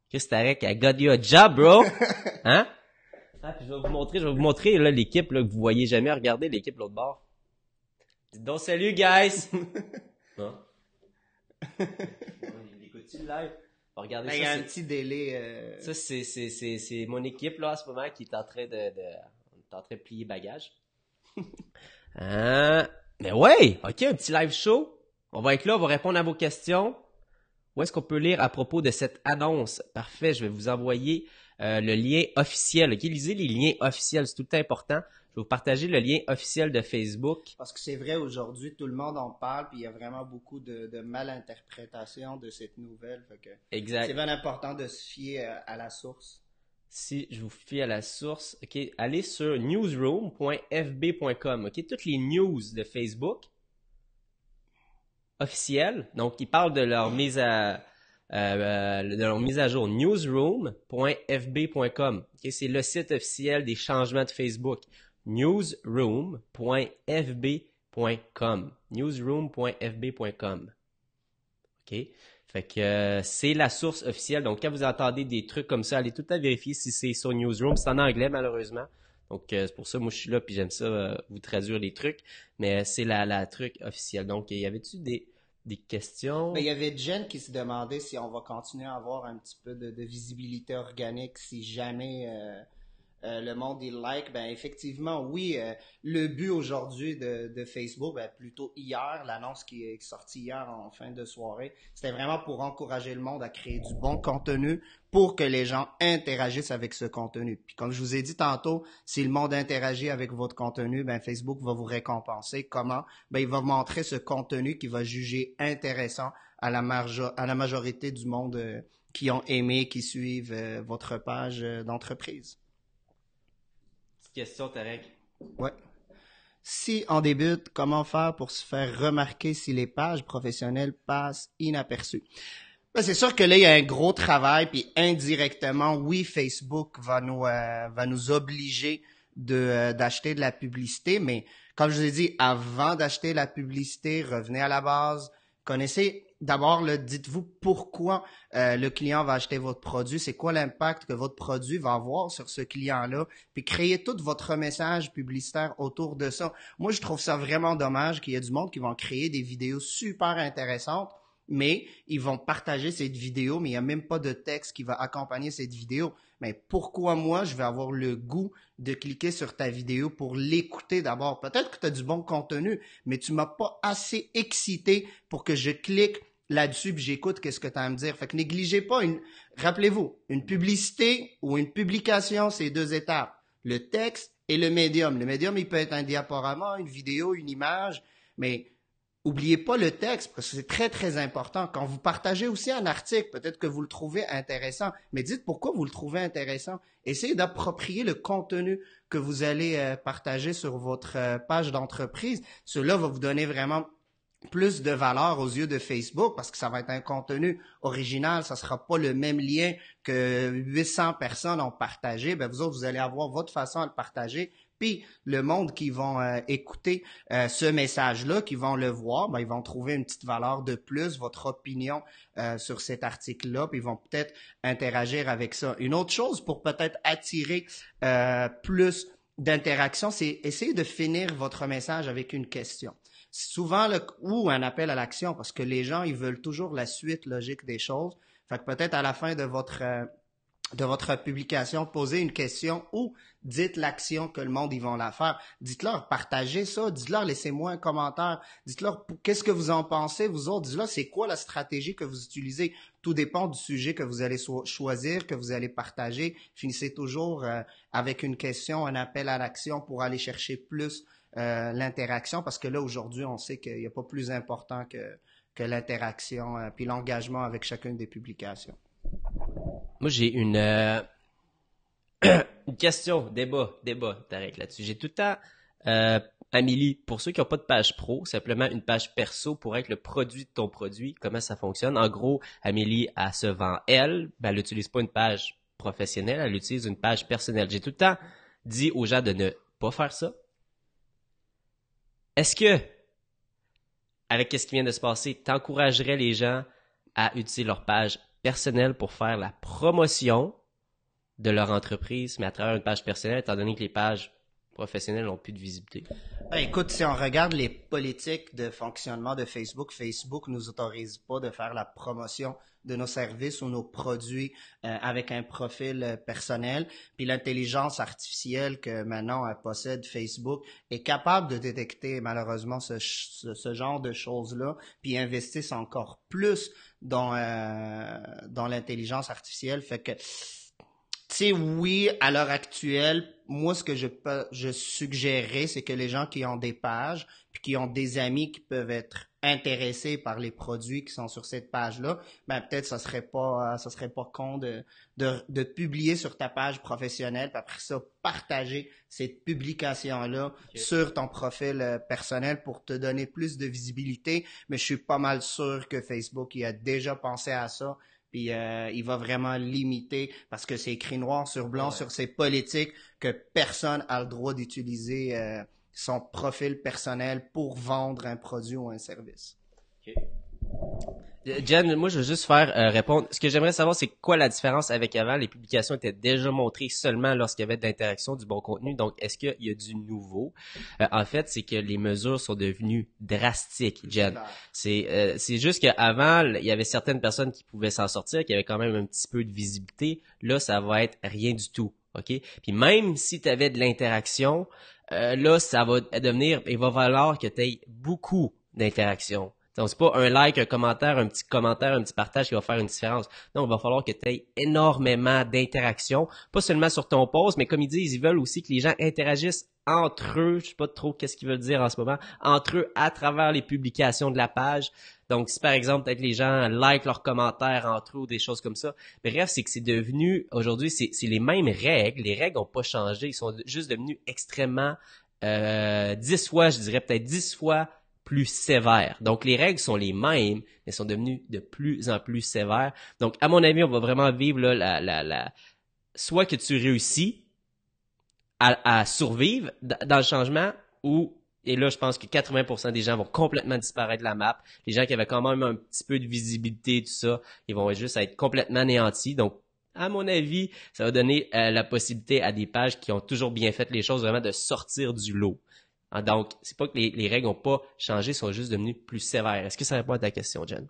Speaker 1: Chris Tarek, I got you a job, bro! Hein? Ah, puis je vais vous montrer là l'équipe là que vous voyez jamais. Regardez l'équipe l'autre bord. Dites donc salut guys. Non. Écoute-tu le live? Regardez
Speaker 2: Ben,
Speaker 1: ça.
Speaker 2: il y a un petit délai.
Speaker 1: Ça c'est mon équipe là en ce moment qui est en train on est en train de plier bagages. Mais ouais, ok, un petit live show. On va être là, on va répondre à vos questions. Où est-ce qu'on peut lire à propos de cette annonce? Parfait, je vais vous envoyer le lien officiel. Ok, lisez les liens officiels, c'est tout important. Je vais vous partager le lien officiel de Facebook.
Speaker 2: Parce que c'est vrai, aujourd'hui, tout le monde en parle, puis il y a vraiment beaucoup de malinterprétation de cette nouvelle. Fait que
Speaker 1: Exact.
Speaker 2: c'est bien important de se fier à la source.
Speaker 1: Si je vous fie à la source, ok, allez sur newsroom.fb.com. Ok, toutes les news de Facebook officielles. Donc, ils parlent de leur mise à jour. Newsroom.fb.com. Okay, c'est le site officiel des changements de Facebook. Newsroom.fb.com. Newsroom.fb.com. OK? Fait que c'est la source officielle. Donc, quand vous entendez des trucs comme ça, allez tout le temps vérifier si c'est sur Newsroom. C'est en anglais, malheureusement. Donc, c'est pour ça, moi, je suis là, puis j'aime ça, vous traduire les trucs. Mais c'est la truc officielle. Donc, y avait-tu des questions?
Speaker 2: Mais il y avait Jen qui se demandait si on va continuer à avoir un petit peu de visibilité organique si jamais le monde il like. Ben effectivement, oui. Le but aujourd'hui de Facebook, ben, plutôt hier, l'annonce qui est sortie hier en fin de soirée, c'était vraiment pour encourager le monde à créer du bon contenu pour que les gens interagissent avec ce contenu. Puis comme je vous ai dit tantôt, si le monde interagit avec votre contenu, ben Facebook va vous récompenser. Comment? Ben il va montrer ce contenu qu'il va juger intéressant à la majorité du monde qui ont aimé, qui suivent votre page d'entreprise.
Speaker 1: Petite question, Tarek.
Speaker 2: Ouais. Si on débute, comment faire pour se faire remarquer si les pages professionnelles passent inaperçues? Ben, c'est sûr que là, il y a un gros travail, puis indirectement, oui, Facebook va nous obliger d'acheter de la publicité, mais comme je vous ai dit, avant d'acheter la publicité, revenez à la base, connaissez d'abord, dites-vous pourquoi le client va acheter votre produit, c'est quoi l'impact que votre produit va avoir sur ce client-là, puis créez tout votre message publicitaire autour de ça. Moi, je trouve ça vraiment dommage qu'il y ait du monde qui vont créer des vidéos super intéressantes, mais ils vont partager cette vidéo, mais il n'y a même pas de texte qui va accompagner cette vidéo. Mais pourquoi moi, je vais avoir le goût de cliquer sur ta vidéo pour l'écouter d'abord? Peut-être que tu as du bon contenu, mais tu m'as pas assez excité pour que je clique là-dessus puis j'écoute qu'est-ce que tu as à me dire. Fait que négligez pas rappelez-vous, une publicité ou une publication, c'est 2 étapes. Le texte et le médium. Le médium, il peut être un diaporama, une vidéo, une image, mais oubliez pas le texte, parce que c'est très, très important. Quand vous partagez aussi un article, peut-être que vous le trouvez intéressant, mais dites pourquoi vous le trouvez intéressant. Essayez d'approprier le contenu que vous allez partager sur votre page d'entreprise. Cela va vous donner vraiment plus de valeur aux yeux de Facebook parce que ça va être un contenu original, ça sera pas le même lien que 800 personnes ont partagé. Ben vous autres, vous allez avoir votre façon de le partager. Puis le monde qui vont écouter ce message-là, qui vont le voir, ben, ils vont trouver une petite valeur de plus, votre opinion sur cet article-là, puis ils vont peut-être interagir avec ça. Une autre chose pour peut-être attirer plus d'interaction, c'est essayer de finir votre message avec une question. Souvent, ou un appel à l'action, parce que les gens, ils veulent toujours la suite logique des choses. Fait que peut-être à la fin de votre publication, posez une question ou dites l'action que le monde, ils vont la faire. Dites-leur, partagez ça. Dites-leur, laissez-moi un commentaire. Dites-leur, qu'est-ce que vous en pensez, vous autres. Dites-leur, c'est quoi la stratégie que vous utilisez. Tout dépend du sujet que vous allez choisir, que vous allez partager. Finissez toujours avec une question, un appel à l'action pour aller chercher plus l'interaction, parce que là, aujourd'hui, on sait qu'il n'y a pas plus important que l'interaction puis l'engagement avec chacune des publications.
Speaker 1: Moi, j'ai une question, débat, Tarek, là-dessus. J'ai tout le temps, Amélie, pour ceux qui n'ont pas de page pro, simplement une page perso pour être le produit de ton produit, comment ça fonctionne. En gros, Amélie, elle se vend elle, ben, elle n'utilise pas une page professionnelle, elle utilise une page personnelle. J'ai tout le temps dit aux gens de ne pas faire ça. Est-ce que, avec ce qui vient de se passer, t'encouragerais les gens à utiliser leur page personnelle pour faire la promotion de leur entreprise, mais à travers une page personnelle, étant donné que les pages professionnelles n'ont plus de visibilité?
Speaker 2: Écoute, si on regarde les politiques de fonctionnement de Facebook, Facebook ne nous autorise pas de faire la promotion de nos services ou nos produits avec un profil personnel. Puis l'intelligence artificielle que maintenant possède Facebook est capable de détecter malheureusement ce genre de choses-là, puis investissent encore plus dans l'intelligence artificielle. Fait que tu sais, oui, à l'heure actuelle, moi, ce que je suggérerais, c'est que les gens qui ont des pages, puis qui ont des amis qui peuvent être intéressés par les produits qui sont sur cette page-là, ben peut-être ça serait pas con de publier sur ta page professionnelle, puis après ça, partager cette publication-là sur ton profil personnel pour te donner plus de visibilité. Mais je suis pas mal sûr que Facebook y a déjà pensé à ça. Puis il va vraiment limiter, parce que c'est écrit noir sur blanc sur ses politiques, que personne a le droit d'utiliser son profil personnel pour vendre un produit ou un service.
Speaker 1: Okay. Jen, moi je veux juste faire répondre. Ce que j'aimerais savoir, c'est quoi la différence avec avant? Les publications étaient déjà montrées seulement lorsqu'il y avait de l'interaction, du bon contenu. Donc, est-ce qu'il y a du nouveau? En fait, c'est que les mesures sont devenues drastiques, Jen. C'est juste qu'avant, il y avait certaines personnes qui pouvaient s'en sortir, qui avaient quand même un petit peu de visibilité. Là, ça va être rien du tout. OK? Puis même si tu avais de l'interaction, là, ça va devenir, il va falloir que tu aies beaucoup d'interaction. Donc, c'est pas un like, un commentaire, un petit partage qui va faire une différence. Non, il va falloir que tu aies énormément d'interactions, pas seulement sur ton post, mais comme ils disent, ils veulent aussi que les gens interagissent entre eux, je sais pas trop qu'est-ce qu'ils veulent dire en ce moment, entre eux à travers les publications de la page. Donc, si par exemple, peut-être les gens like leurs commentaires entre eux ou des choses comme ça. Bref, c'est que c'est devenu, aujourd'hui, c'est les mêmes règles. Les règles n'ont pas changé. Ils sont juste devenus extrêmement, 10 fois, je dirais peut-être 10 fois plus sévères. Donc, les règles sont les mêmes, mais sont devenues de plus en plus sévères. Donc, à mon avis, on va vraiment vivre là, soit que tu réussis à survivre dans le changement, ou, et là, je pense que 80% des gens vont complètement disparaître de la map. Les gens qui avaient quand même un petit peu de visibilité, tout ça, ils vont juste être complètement anéantis. Donc, à mon avis, ça va donner la possibilité à des pages qui ont toujours bien fait les choses, vraiment de sortir du lot. Donc, c'est pas que les règles n'ont pas changé, sont juste devenues plus sévères. Est-ce que ça répond à ta question, Jen?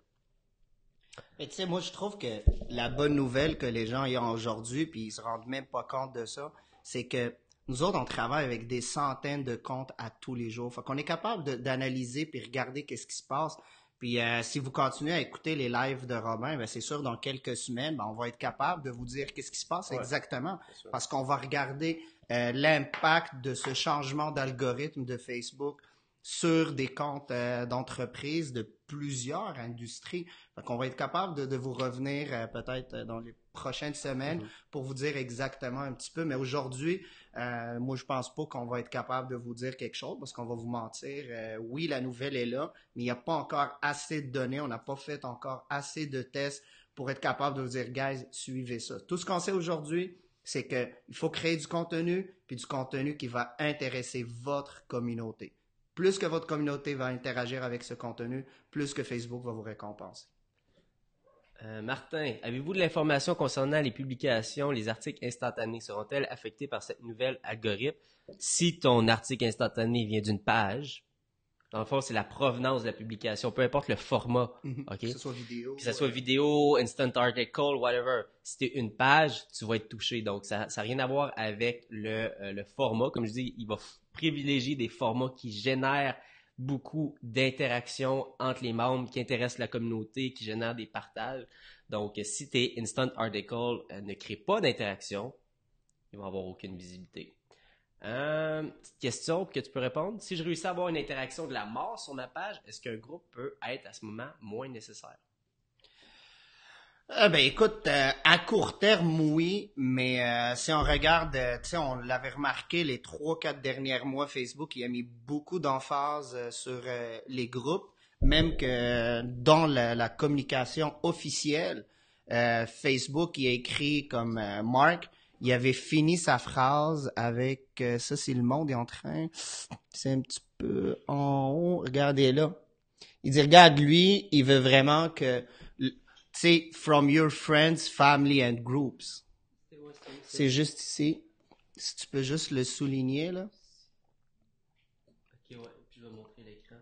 Speaker 2: Mais tu sais, moi, je trouve que la bonne nouvelle que les gens y ont aujourd'hui, puis ils se rendent même pas compte de ça, c'est que nous autres, on travaille avec des centaines de comptes à tous les jours. Fait qu'on est capable d'analyser puis regarder qu'est-ce qui se passe. Puis si vous continuez à écouter les lives de Robin, ben c'est sûr, dans quelques semaines, ben, on va être capable de vous dire qu'est-ce qui se passe exactement. Parce qu'on va regarder l'impact de ce changement d'algorithme de Facebook sur des comptes d'entreprises de plusieurs industries. Fait qu'on va être capable de vous revenir peut-être dans les prochaines semaines pour vous dire exactement un petit peu. Mais aujourd'hui, moi, je pense pas qu'on va être capable de vous dire quelque chose parce qu'on va vous mentir. Oui, la nouvelle est là, mais il n'y a pas encore assez de données. On n'a pas fait encore assez de tests pour être capable de vous dire, guys, suivez ça. Tout ce qu'on sait aujourd'hui, c'est qu'il faut créer du contenu, puis du contenu qui va intéresser votre communauté. Plus que votre communauté va interagir avec ce contenu, plus que Facebook va vous récompenser.
Speaker 1: Martin, avez-vous de l'information concernant les publications, les articles instantanés? Seront-elles affectés par cette nouvelle algorithme? Si ton article instantané vient d'une page, dans le fond, c'est la provenance de la publication, peu importe le format, OK?
Speaker 2: Que ce soit vidéo.
Speaker 1: Que ce soit vidéo, instant article, whatever. Si c'est une page, tu vas être touché. Donc, ça n'a rien à voir avec le format. Comme je dis, il va privilégier des formats qui génèrent beaucoup d'interactions entre les membres, qui intéressent la communauté, qui génèrent des partages. Donc, si tes instant articles ne créent pas d'interaction, ils vont avoir aucune visibilité. Petite question que tu peux répondre. Si je réussis à avoir une interaction de la mort sur ma page, est-ce qu'un groupe peut être à ce moment moins nécessaire?
Speaker 2: Écoute, à court terme, oui, mais si on regarde, tu sais, on l'avait remarqué les 3-4 derniers mois, Facebook, il a mis beaucoup d'emphase sur les groupes, même que dans la communication officielle, Facebook, il a écrit comme Mark, il avait fini sa phrase avec ça, c'est le monde est en train, c'est un petit peu en haut, regardez là. Il dit, regarde, lui, il veut vraiment que, tu sais, from your friends, family and groups. C'est juste ici. Si tu peux juste le souligner, là.
Speaker 1: Ok, ouais, puis je vais montrer l'écran.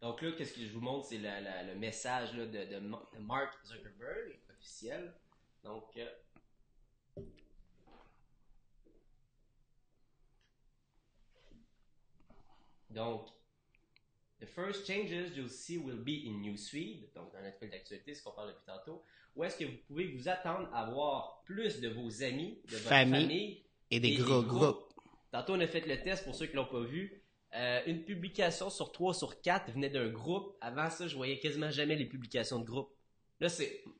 Speaker 1: Donc là, qu'est-ce que je vous montre, c'est le message là, de Mark Zuckerberg, officiel. Donc, the first changes you'll see will be in Newsfeed, donc dans notre fil d'actualité, ce qu'on parle depuis tantôt, où est-ce que vous pouvez vous attendre à voir plus de vos amis, de votre famille
Speaker 2: et des gros groupes.
Speaker 1: Tantôt, on a fait le test pour ceux qui l'ont pas vu. Une publication sur 3 sur 4 venait d'un groupe. Avant ça, je voyais quasiment jamais les publications de groupe. Là,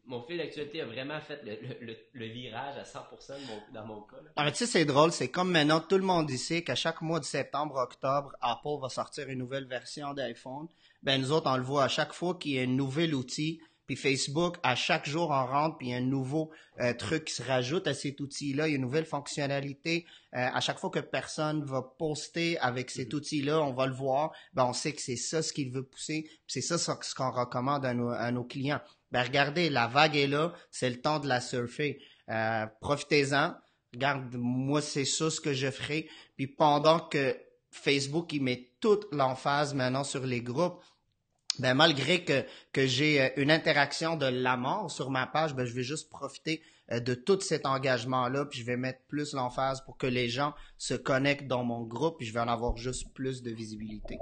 Speaker 1: mon fil d'actualité a vraiment fait le virage à 100% dans mon cas. Là.
Speaker 2: Ah, mais tu sais, c'est drôle, c'est comme maintenant tout le monde ici qu'à chaque mois de septembre, octobre, Apple va sortir une nouvelle version d'iPhone. Ben, nous autres, on le voit à chaque fois qu'il y a un nouvel outil. Puis Facebook, à chaque jour, on rentre, puis il y a un nouveau truc qui se rajoute à cet outil-là. Il y a une nouvelle fonctionnalité. À chaque fois que personne va poster avec cet outil-là, on va le voir. Ben, on sait que c'est ça ce qu'il veut pousser. Puis c'est ça ce qu'on recommande à nos clients. Ben, regardez, la vague est là. C'est le temps de la surfer. Profitez-en. Regarde, moi, c'est ça ce que je ferai. Puis pendant que Facebook, il met toute l'emphase maintenant sur les groupes, ben malgré que j'ai une interaction de la mort sur ma page, ben je vais juste profiter de tout cet engagement-là, puis je vais mettre plus l'emphase pour que les gens se connectent dans mon groupe, puis je vais en avoir juste plus de visibilité.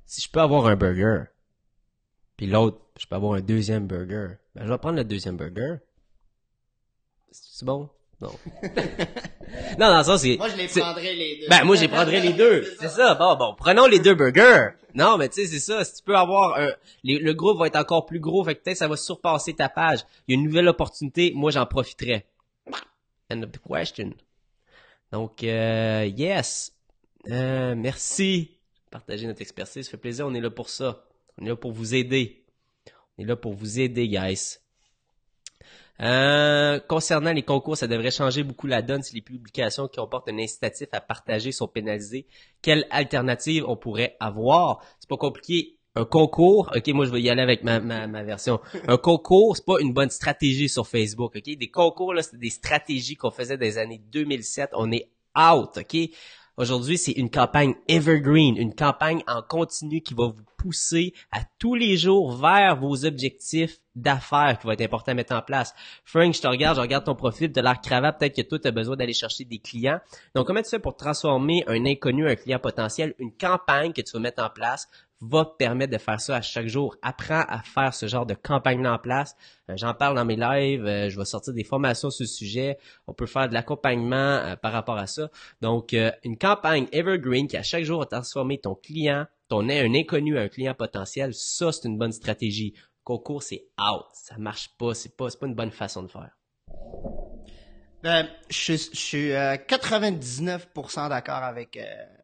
Speaker 1: Si je peux avoir un burger, puis l'autre, je peux avoir un deuxième burger, ben je vais prendre le deuxième burger. C'est bon? Non. Non, dans ça, c'est...
Speaker 2: Moi, je les prendrais les deux.
Speaker 1: Ben, moi, je les prendrais les deux. C'est ça. Bon, prenons les deux burgers. Non, mais tu sais, c'est ça. Si tu peux avoir le groupe va être encore plus gros, fait que peut-être ça va surpasser ta page. Il y a une nouvelle opportunité. Moi, j'en profiterais. End of the question. Donc, yes. Merci. Partager notre expertise. Ça fait plaisir. On est là pour ça. On est là pour vous aider. On est là pour vous aider, guys. Concernant les concours, ça devrait changer beaucoup la donne si les publications qui comportent un incitatif à partager sont pénalisées. Quelle alternative on pourrait avoir? C'est pas compliqué. Un concours, ok, moi je vais y aller avec ma version. Un concours, c'est pas une bonne stratégie sur Facebook, ok? Des concours, là, c'est des stratégies qu'on faisait dans les années 2007. On est out, ok? Aujourd'hui, c'est une campagne evergreen, une campagne en continu qui va vous pousser à tous les jours vers vos objectifs d'affaires qui va être important à mettre en place. Frank, je regarde ton profil, de l'air cravate, peut-être que toi, tu as besoin d'aller chercher des clients. Donc, comment tu fais pour transformer un inconnu, un client potentiel, une campagne que tu vas mettre en place va te permettre de faire ça à chaque jour. Apprends à faire ce genre de campagne-là en place. J'en parle dans mes lives, je vais sortir des formations sur le sujet. On peut faire de l'accompagnement par rapport à ça. Donc, une campagne evergreen qui à chaque jour va transformer ton client, un inconnu à un client potentiel, ça, c'est une bonne stratégie. Concours, c'est out. Ça marche pas. C'est pas une bonne façon de faire.
Speaker 2: Je suis 99% d'accord avec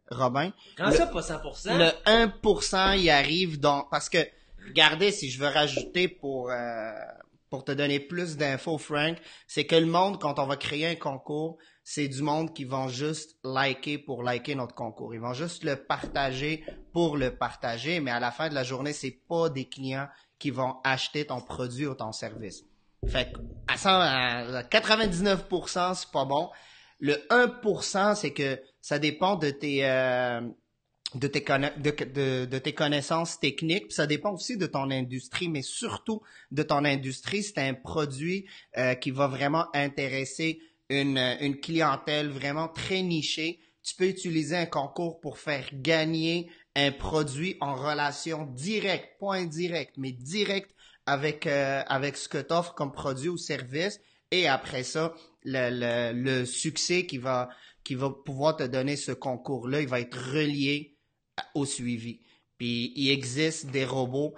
Speaker 2: Robin.
Speaker 1: Quand ça, pas 100%?
Speaker 2: Le 1% y arrive donc parce que regardez, si je veux rajouter pour te donner plus d'infos, Frank, c'est que le monde, quand on va créer un concours, c'est du monde qui vont juste liker pour liker notre concours. Ils vont juste le partager pour le partager, mais à la fin de la journée, c'est pas des clients qui vont acheter ton produit ou ton service. Fait que à 99%, c'est pas bon. Le 1%, c'est que ça dépend de tes connaissances techniques, puis ça dépend aussi de ton industrie, mais surtout de ton industrie. C'est un produit qui va vraiment intéresser une clientèle vraiment très nichée. Tu peux utiliser un concours pour faire gagner un produit en relation directe, pas indirecte, mais directe avec ce que tu offres comme produit ou service. Et après ça, le succès qui va pouvoir te donner ce concours-là, il va être relié au suivi. Puis il existe des robots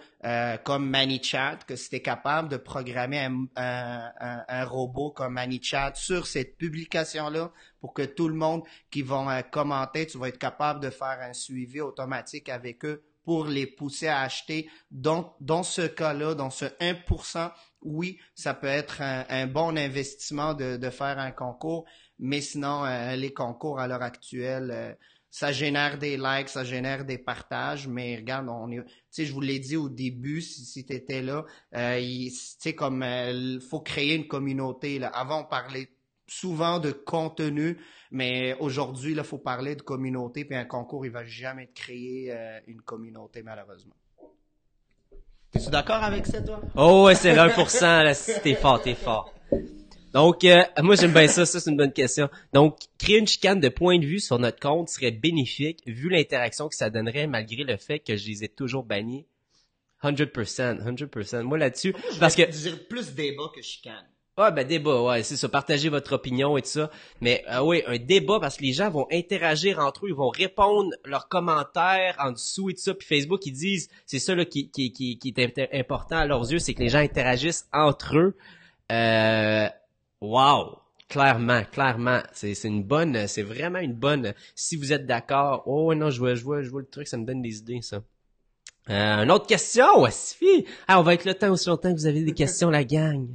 Speaker 2: comme ManyChat, que si tu es capable de programmer un robot comme ManyChat sur cette publication-là pour que tout le monde qui va commenter, tu vas être capable de faire un suivi automatique avec eux pour les pousser à acheter. Donc, dans ce cas-là, dans ce 1%, oui, ça peut être un bon investissement de faire un concours, mais sinon, les concours à l'heure actuelle, ça génère des likes, ça génère des partages, mais regarde, tu sais, je vous l'ai dit au début, si tu étais là, tu sais, comme faut créer une communauté. Là. Avant, on parlait souvent de contenu, mais aujourd'hui, là, faut parler de communauté, puis un concours, il va jamais te créer une communauté, malheureusement. Es-tu d'accord avec ça, toi?
Speaker 1: Oh, ouais, c'est 1%, là, t'es fort. Donc, moi, j'aime bien ça, c'est une bonne question. Donc, créer une chicane de point de vue sur notre compte serait bénéfique, vu l'interaction que ça donnerait, malgré le fait que je les ai toujours bannis. 100%. Moi, là-dessus, parce que...
Speaker 2: Je dirais plus débat que chicane.
Speaker 1: Ouais, ben débat, ouais, c'est ça, partager votre opinion et tout ça. Mais oui, un débat parce que les gens vont interagir entre eux, ils vont répondre leurs commentaires en dessous et tout ça. Puis Facebook, ils disent, c'est ça là qui est important à leurs yeux, c'est que les gens interagissent entre eux. Wow, clairement, c'est vraiment une bonne. Si vous êtes d'accord, oh non, je vois le truc, ça me donne des idées ça. Une autre question, Wasifi. Ah, on va être le temps aussi longtemps que vous avez des questions, la gang.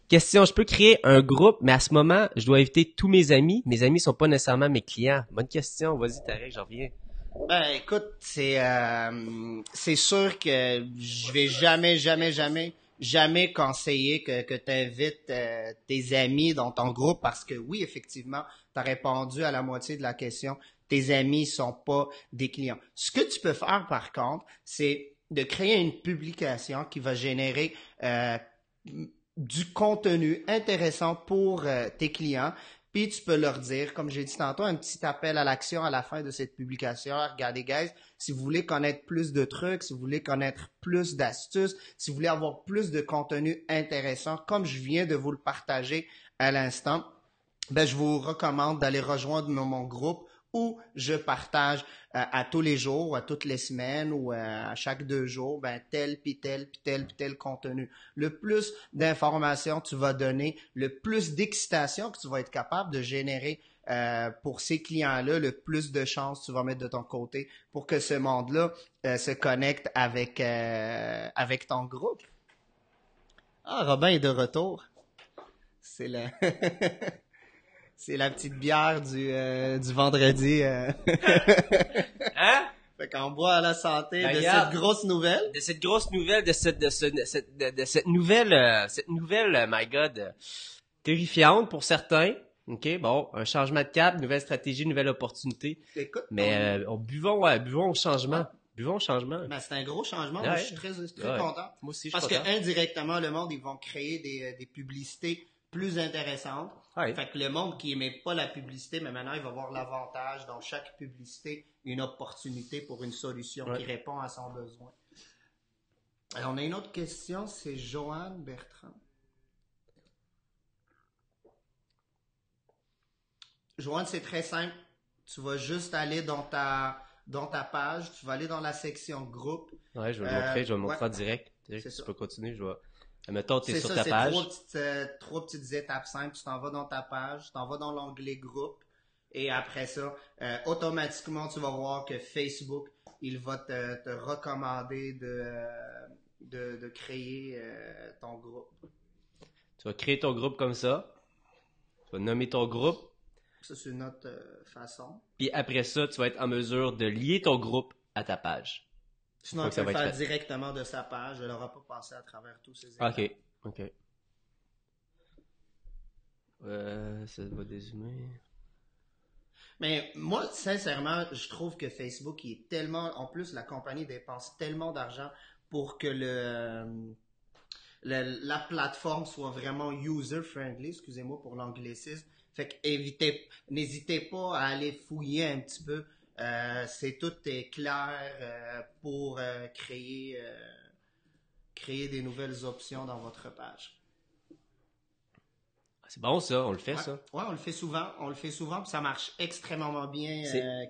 Speaker 1: Question, je peux créer un groupe, mais à ce moment, je dois inviter tous mes amis. Mes amis sont pas nécessairement mes clients. Bonne question, vas-y Tarek, j'en reviens.
Speaker 2: Ben écoute, c'est sûr que je vais jamais conseiller que tu invites tes amis dans ton groupe parce que oui, effectivement, tu as répondu à la moitié de la question. Tes amis sont pas des clients. Ce que tu peux faire par contre, c'est de créer une publication qui va générer du contenu intéressant pour tes clients. Puis tu peux leur dire, comme j'ai dit tantôt, un petit appel à l'action à la fin de cette publication. Regardez, guys, si vous voulez connaître plus de trucs, si vous voulez connaître plus d'astuces, si vous voulez avoir plus de contenu intéressant, comme je viens de vous le partager à l'instant, ben je vous recommande d'aller rejoindre mon groupe où je partage à tous les jours, à toutes les semaines ou à chaque 2 jours, ben tel contenu. Le plus d'informations tu vas donner, le plus d'excitation que tu vas être capable de générer pour ces clients-là, le plus de chances tu vas mettre de ton côté pour que ce monde-là se connecte avec ton groupe. Ah, Robin est de retour. C'est le... C'est la petite bière du vendredi.
Speaker 1: Hein?
Speaker 2: Fait qu'on boit à la santé de cette grosse nouvelle.
Speaker 1: De cette grosse nouvelle, de cette nouvelle, my God, terrifiante pour certains. OK, bon, un changement de cap, nouvelle stratégie, nouvelle opportunité.
Speaker 2: Écoute,
Speaker 1: mais buvons au changement. Buvons au changement.
Speaker 2: Ben, c'est un gros changement.
Speaker 1: Ouais.
Speaker 2: Moi, je suis très content.
Speaker 1: Moi aussi, je suis
Speaker 2: Parce
Speaker 1: content.
Speaker 2: que indirectement, le monde, ils vont créer des publicités plus intéressantes.
Speaker 1: Ouais.
Speaker 2: Fait que le monde qui aimait pas la publicité, mais maintenant, il va voir l'avantage dans chaque publicité, une opportunité pour une solution qui répond à son besoin. Alors, on a une autre question, c'est Joanne Bertrand. Joanne, c'est très simple. Tu vas juste aller dans ta page, tu vas aller dans la section groupe.
Speaker 1: Ouais, je vais le montrer, je vais le montrer en direct. Tu peux continuer, je vais... Mettons, t'es sur ta page.
Speaker 2: C'est trois petites étapes simples. Tu t'en vas dans ta page, tu t'en vas dans l'onglet groupe. Et après ça, automatiquement, tu vas voir que Facebook, il va te recommander de créer ton groupe.
Speaker 1: Tu vas créer ton groupe comme ça. Tu vas nommer ton groupe.
Speaker 2: Ça, c'est une autre façon.
Speaker 1: Puis après ça, tu vas être en mesure de lier ton groupe à ta page.
Speaker 2: Sinon, tu peux le faire directement de sa page. Elle n'aura pas passé à travers tous ces étapes.
Speaker 1: OK. Ça va dézoomer.
Speaker 2: Mais moi, sincèrement, je trouve que Facebook, il est tellement... En plus, la compagnie dépense tellement d'argent pour que la plateforme soit vraiment user-friendly, excusez-moi pour l'anglicisme. Fait que n'hésitez pas à aller fouiller un petit peu. Tout est clair pour créer des nouvelles options dans votre page.
Speaker 1: C'est bon ça, on le fait ça.
Speaker 2: Ouais, on le fait souvent, puis ça marche extrêmement bien.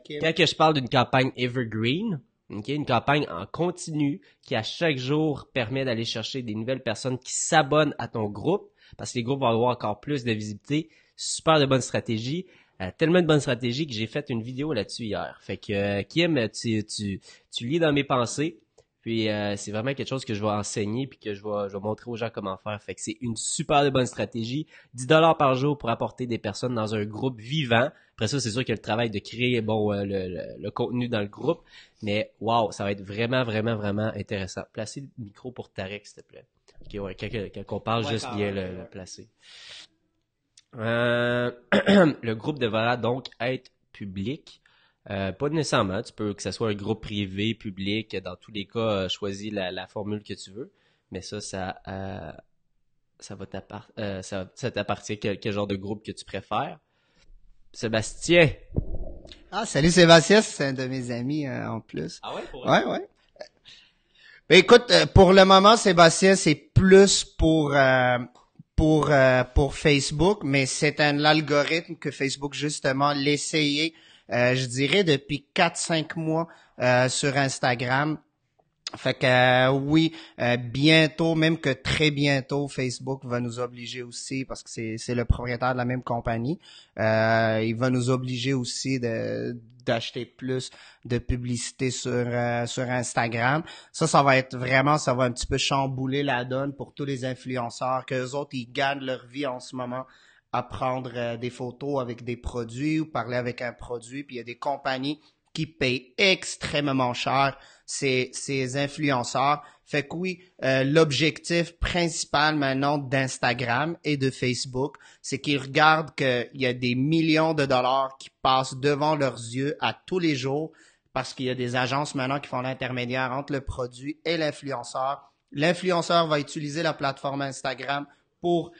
Speaker 2: Kim.
Speaker 1: Quand que je parle d'une campagne evergreen, une campagne en continu qui à chaque jour permet d'aller chercher des nouvelles personnes qui s'abonnent à ton groupe, parce que les groupes vont avoir encore plus de visibilité. Super de bonne stratégie. Tellement de bonne stratégie que j'ai fait une vidéo là-dessus hier. Fait que Kim, tu lis dans mes pensées. Puis c'est vraiment quelque chose que je vais enseigner puis que je vais montrer aux gens comment faire. Fait que c'est une super de bonne stratégie. 10$ par jour pour apporter des personnes dans un groupe vivant. Après ça, c'est sûr qu'il y a le travail de créer le contenu dans le groupe. Mais wow, ça va être vraiment, vraiment, vraiment intéressant. Placez le micro pour Tarek, s'il te plaît. Ok, ouais, quand on parle, juste bien le placer. Le groupe devra donc être public. Pas nécessairement, tu peux que ce soit un groupe privé, public, dans tous les cas, choisis la formule que tu veux, mais ça t'appartient quel genre de groupe que tu préfères. Sébastien.
Speaker 2: Ah, salut Sébastien, c'est un de mes amis en plus.
Speaker 1: Ah ouais, pour
Speaker 2: ouais. Ben, écoute, pour le moment, Sébastien, c'est plus pour Facebook, mais c'est un algorithme que Facebook justement l'essayait. Je dirais depuis 4-5 mois sur Instagram. Fait que oui, bientôt, même que très bientôt, Facebook va nous obliger aussi, parce que c'est le propriétaire de la même compagnie, il va nous obliger aussi d'acheter plus de publicité sur Instagram. Ça va être vraiment, ça va un petit peu chambouler la donne pour tous les influenceurs, qu'eux autres, ils gagnent leur vie en ce moment à prendre des photos avec des produits ou parler avec un produit, puis il y a des compagnies qui payent extrêmement cher ces influenceurs. Fait que oui, l'objectif principal maintenant d'Instagram et de Facebook, c'est qu'ils regardent qu'il y a des millions de dollars qui passent devant leurs yeux à tous les jours parce qu'il y a des agences maintenant qui font l'intermédiaire entre le produit et l'influenceur. L'influenceur va utiliser la plateforme Instagram pour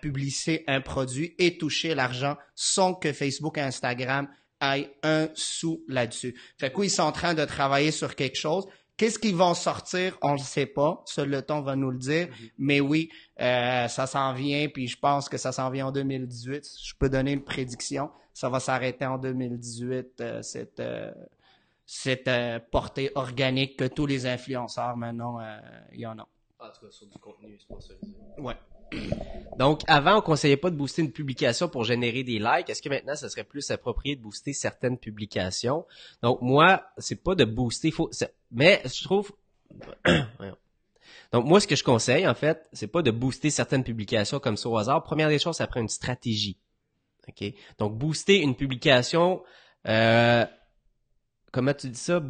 Speaker 2: publier un produit et toucher l'argent sans que Facebook et Instagram aient un sou là-dessus. Fait que oui, ils sont en train de travailler sur quelque chose. Qu'est-ce qu'ils vont sortir? On ne le sait pas. Seul le temps va nous le dire. Mais oui, ça s'en vient, puis je pense que ça s'en vient en 2018. Je peux donner une prédiction. Ça va s'arrêter en 2018, cette portée organique que tous les influenceurs maintenant, y en ont.
Speaker 1: En tout cas, sur du contenu sponsorisé.
Speaker 2: Ouais.
Speaker 1: Donc, avant, on conseillait pas de booster une publication pour générer des likes. Est-ce que maintenant, ça serait plus approprié de booster certaines publications? Donc, moi, c'est pas de booster, mais je trouve... Donc, moi, ce que je conseille, en fait, c'est pas de booster certaines publications comme ça au hasard. Première des choses, ça prend une stratégie. OK? Donc, booster une publication... comment tu dis ça? De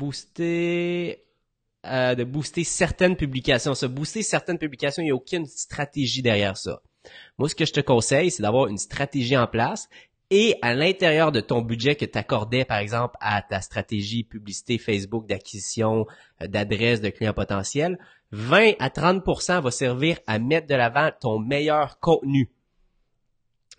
Speaker 1: booster certaines publications. Booster certaines publications, il n'y a aucune stratégie derrière ça. Moi, ce que je te conseille, c'est d'avoir une stratégie en place Et à l'intérieur de ton budget que tu accordais, par exemple, à ta stratégie publicité Facebook d'acquisition d'adresses de clients potentiels, 20 à 30% va servir à mettre de l'avant ton meilleur contenu.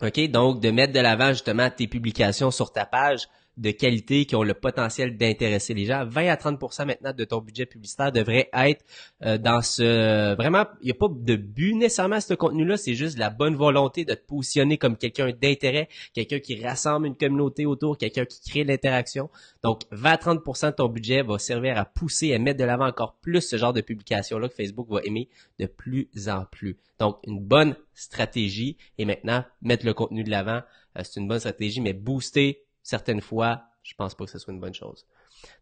Speaker 1: OK? Donc, de mettre de l'avant justement tes publications sur ta page de qualité qui ont le potentiel d'intéresser les gens. 20 à 30% maintenant de ton budget publicitaire devrait être dans ce... Vraiment, il n'y a pas de but nécessairement à ce contenu-là, c'est juste la bonne volonté de te positionner comme quelqu'un d'intérêt, quelqu'un qui rassemble une communauté autour, quelqu'un qui crée de l'interaction. Donc, 20 à 30% de ton budget va servir à pousser, à mettre de l'avant encore plus ce genre de publication-là que Facebook va aimer de plus en plus. Donc, une bonne stratégie. Et maintenant, mettre le contenu de l'avant, c'est une bonne stratégie, mais booster certaines fois, je pense pas que ce soit une bonne chose.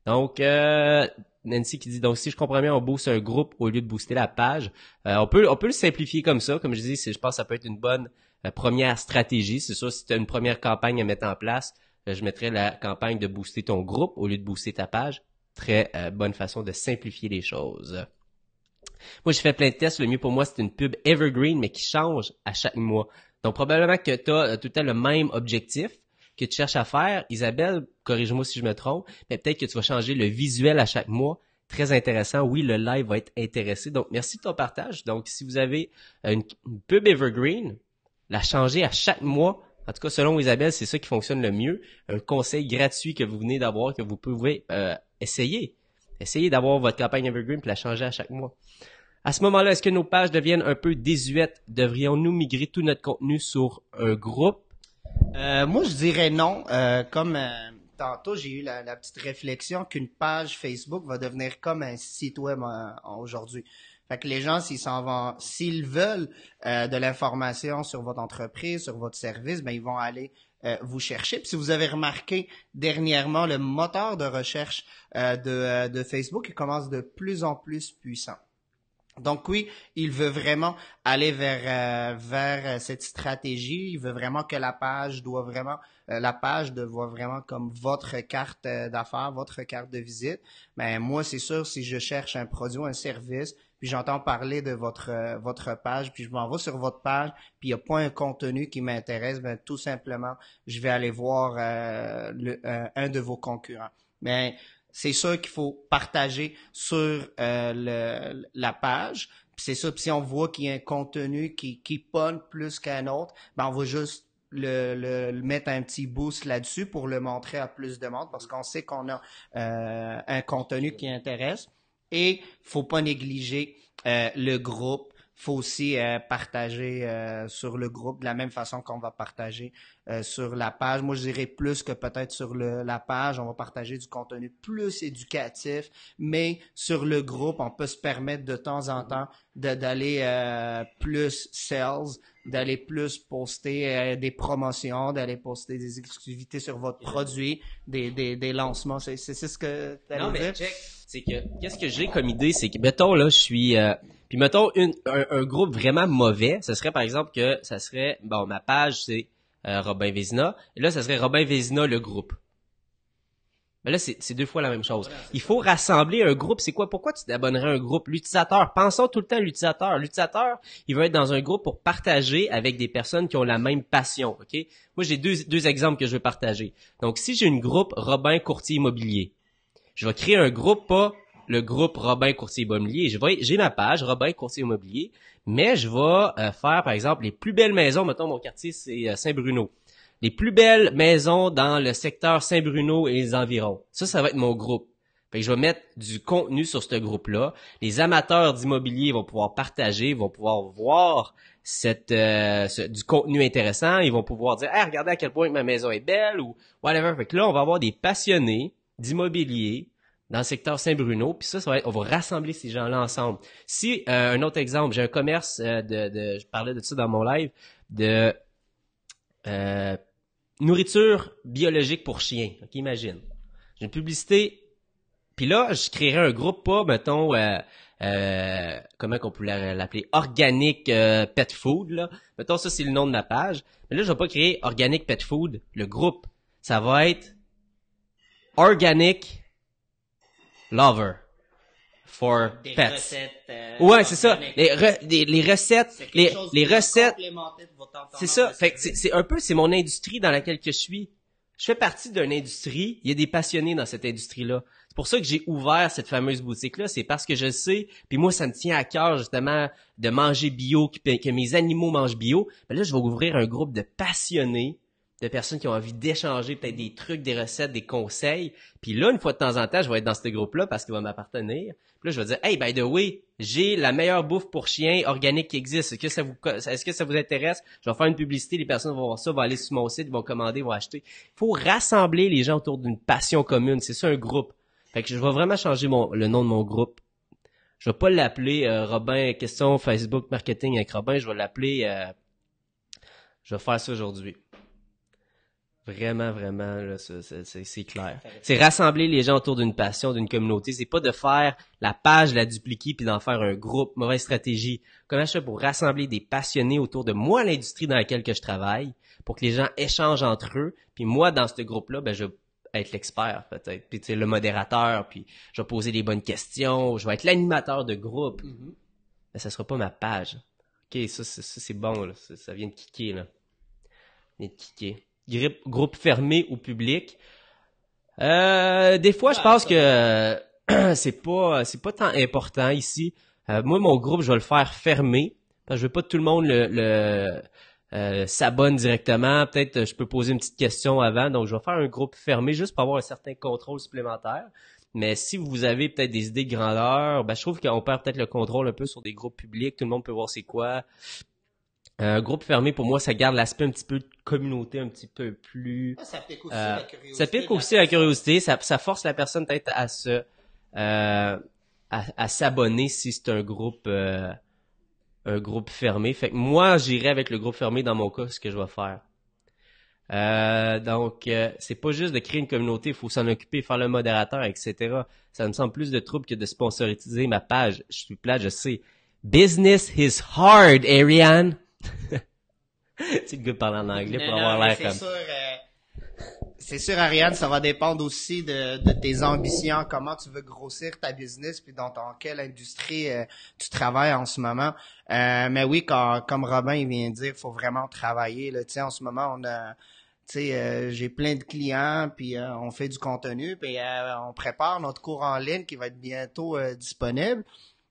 Speaker 1: Donc, Nancy qui dit, donc si je comprends bien, on booste un groupe au lieu de booster la page. On peut le simplifier comme ça. Comme je dis, je pense que ça peut être une bonne première stratégie. C'est sûr, si tu as une première campagne à mettre en place, je mettrais la campagne de booster ton groupe au lieu de booster ta page. Très bonne façon de simplifier les choses. Moi, j'ai fait plein de tests. Le mieux pour moi, c'est une pub evergreen, mais qui change à chaque mois. Donc, probablement que tu as tout le temps le même objectif que tu cherches à faire. Isabelle, corrige-moi si je me trompe, mais peut-être que tu vas changer le visuel à chaque mois. Très intéressant. Oui, le live va être intéressé. Donc, merci de ton partage. Donc, si vous avez une pub evergreen, la changer à chaque mois. En tout cas, selon Isabelle, c'est ça qui fonctionne le mieux. Un conseil gratuit que vous venez d'avoir, que vous pouvez essayer. Essayez d'avoir votre campagne evergreen et la changer à chaque mois. À ce moment-là, est-ce que nos pages deviennent un peu désuètes? Devrions-nous migrer tout notre contenu sur un groupe?
Speaker 2: Moi, je dirais non. Comme tantôt, j'ai eu la petite réflexion qu'une page Facebook va devenir comme un site web aujourd'hui. Fait que les gens, s'ils veulent de l'information sur votre entreprise, sur votre service, ben ils vont aller vous chercher. Puis si vous avez remarqué dernièrement, le moteur de recherche de Facebook, il commence de plus en plus puissant. Donc oui, il veut vraiment aller vers cette stratégie. Il veut vraiment que la page doit vraiment comme votre carte d'affaires, votre carte de visite. Mais moi, c'est sûr, si je cherche un produit ou un service, puis j'entends parler de votre page, puis je m'en vais sur votre page, puis il n'y a pas un contenu qui m'intéresse, ben tout simplement, je vais aller voir un de vos concurrents. Mais c'est sûr qu'il faut partager sur la page. Puis c'est sûr, puis si on voit qu'il y a un contenu qui pogne plus qu'un autre, ben on va juste le mettre un petit boost là-dessus pour le montrer à plus de monde parce qu'on sait qu'on a un contenu qui intéresse. Et faut pas négliger le groupe. Faut aussi partager sur le groupe de la même façon qu'on va partager sur la page. Moi, je dirais plus que peut-être sur la page, on va partager du contenu plus éducatif, mais sur le groupe, on peut se permettre de temps en temps d'aller plus sales, d'aller plus poster des promotions, d'aller poster des exclusivités sur votre produit, des lancements. C'est ce que tu allais dire?
Speaker 1: Mais check, c'est que qu'est-ce que j'ai comme idée, c'est que mettons là, je suis puis mettons un groupe vraiment mauvais, ce serait par exemple que ça serait ma page c'est Robin Vézina et là ça serait Robin Vézina le groupe. Mais là c'est deux fois la même chose. Il faut rassembler un groupe, c'est quoi? Pourquoi tu t'abonnerais à un groupe? L'utilisateur, pensons tout le temps à l'utilisateur. L'utilisateur, il va être dans un groupe pour partager avec des personnes qui ont la même passion, OK? Moi j'ai deux exemples que je veux partager. Donc si j'ai une groupe Robin Courtier Immobilier, je vais créer un groupe, pas le groupe Robin Courtier Immobilier. J'ai ma page Robin Courtier Immobilier, mais je vais faire, par exemple, les plus belles maisons. Mettons, mon quartier, c'est Saint-Bruno. Les plus belles maisons dans le secteur Saint-Bruno et les environs. Ça va être mon groupe. Fait que je vais mettre du contenu sur ce groupe-là. Les amateurs d'immobilier vont pouvoir partager, vont pouvoir voir du contenu intéressant. Ils vont pouvoir dire, hey, regardez à quel point ma maison est belle ou whatever. Fait que là, on va avoir des passionnés d'immobilier dans le secteur Saint-Bruno, puis ça va être, on va rassembler ces gens-là ensemble. Si, un autre exemple, j'ai un commerce je parlais de ça dans mon live, de nourriture biologique pour chiens. Ok, imagine. J'ai une publicité, puis là, je créerais un groupe, pas, mettons, comment qu'on pourrait l'appeler, Organic Pet Food, là. Mettons, ça, c'est le nom de ma page. Mais là, je vais pas créer Organic Pet Food, le groupe. Ça va être Organic Lover. for
Speaker 2: Des
Speaker 1: pets.
Speaker 2: recettes.
Speaker 1: Ouais, c'est ça.
Speaker 2: organiques.
Speaker 1: Les recettes,
Speaker 2: C'est quelque chose
Speaker 1: les
Speaker 2: qui va
Speaker 1: recettes.
Speaker 2: complémenter votre tendance
Speaker 1: C'est ça.
Speaker 2: de
Speaker 1: Fait que
Speaker 2: service.
Speaker 1: c'est mon industrie dans laquelle que je suis. Je fais partie d'une industrie. Il y a des passionnés dans cette industrie-là. C'est pour ça que j'ai ouvert cette fameuse boutique-là. C'est parce que je sais, puis moi, ça me tient à cœur, justement, de manger bio, que mes animaux mangent bio. Mais là, je vais ouvrir un groupe de passionnés, de personnes qui ont envie d'échanger peut-être des trucs, des recettes, des conseils. Puis là, une fois de temps en temps, je vais être dans ce groupe-là parce qu'il va m'appartenir. Puis là, je vais dire, hey, by the way, j'ai la meilleure bouffe pour chiens organique qui existe. Est-ce que ça vous intéresse? Je vais faire une publicité, les personnes vont voir ça, vont aller sur mon site, vont commander, vont acheter. Il faut rassembler les gens autour d'une passion commune. C'est ça, un groupe. Fait que je vais vraiment changer le nom de mon groupe. Je vais pas l'appeler Robin question Facebook marketing avec Robin. Je vais l'appeler. Je vais faire ça aujourd'hui. Vraiment, vraiment, là, c'est clair. C'est rassembler les gens autour d'une passion, d'une communauté. C'est pas de faire la page, la dupliquer, puis d'en faire un groupe. Mauvaise stratégie. Comment je fais pour rassembler des passionnés autour de moi, l'industrie dans laquelle que je travaille, pour que les gens échangent entre eux. Puis moi, dans ce groupe-là, ben je vais être l'expert, peut-être. Puis tu sais, le modérateur, puis je vais poser les bonnes questions. Je vais être l'animateur de groupe. Mais ça sera pas ma page. OK, ça c'est bon, là. Ça vient de kicker, là. Ça vient de kicker. Groupe fermé ou public. Des fois, je pense que c'est pas tant important ici. Moi, mon groupe, je vais le faire fermé. Parce que je veux pas que tout le monde s'abonne directement. Peut-être je peux poser une petite question avant. Donc, je vais faire un groupe fermé juste pour avoir un certain contrôle supplémentaire. Mais si vous avez peut-être des idées de grandeur, ben, je trouve qu'on perd peut-être le contrôle un peu sur des groupes publics. Tout le monde peut voir c'est quoi. Un groupe fermé, pour moi, ça garde l'aspect un petit peu de communauté, un petit peu plus...
Speaker 2: Ça pique aussi la curiosité.
Speaker 1: Ça pique aussi la curiosité, ça force la personne peut-être à s'abonner si c'est un groupe fermé. Fait que moi, j'irai avec le groupe fermé dans mon cas, ce que je vais faire. Donc, c'est pas juste de créer une communauté, il faut s'en occuper, faire le modérateur, etc. Ça me semble plus de trouble que de sponsoriser ma page. Je suis plate, je sais. Business is hard, Ariane. C'est le gars de parler en anglais pour avoir l'air comme...
Speaker 2: C'est sûr, Ariane, ça va dépendre aussi de tes ambitions, comment tu veux grossir ta business, puis dans quelle industrie tu travailles en ce moment. Mais oui, comme Robin il vient de dire, il faut vraiment travailler. Là, tu sais, en ce moment, j'ai plein de clients, puis on fait du contenu, puis on prépare notre cours en ligne qui va être bientôt disponible.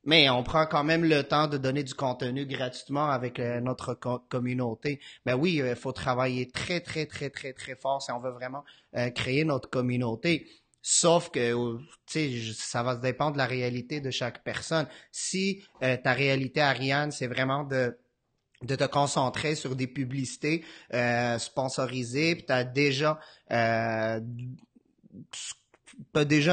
Speaker 2: Mais on prend quand même le temps de donner du contenu gratuitement avec notre communauté. Ben oui, il faut travailler très, très, très, très, très fort si on veut vraiment créer notre communauté. Sauf que, tu sais, ça va dépendre de la réalité de chaque personne. Si ta réalité, Ariane, c'est vraiment de te concentrer sur des publicités sponsorisées, puis t'as déjà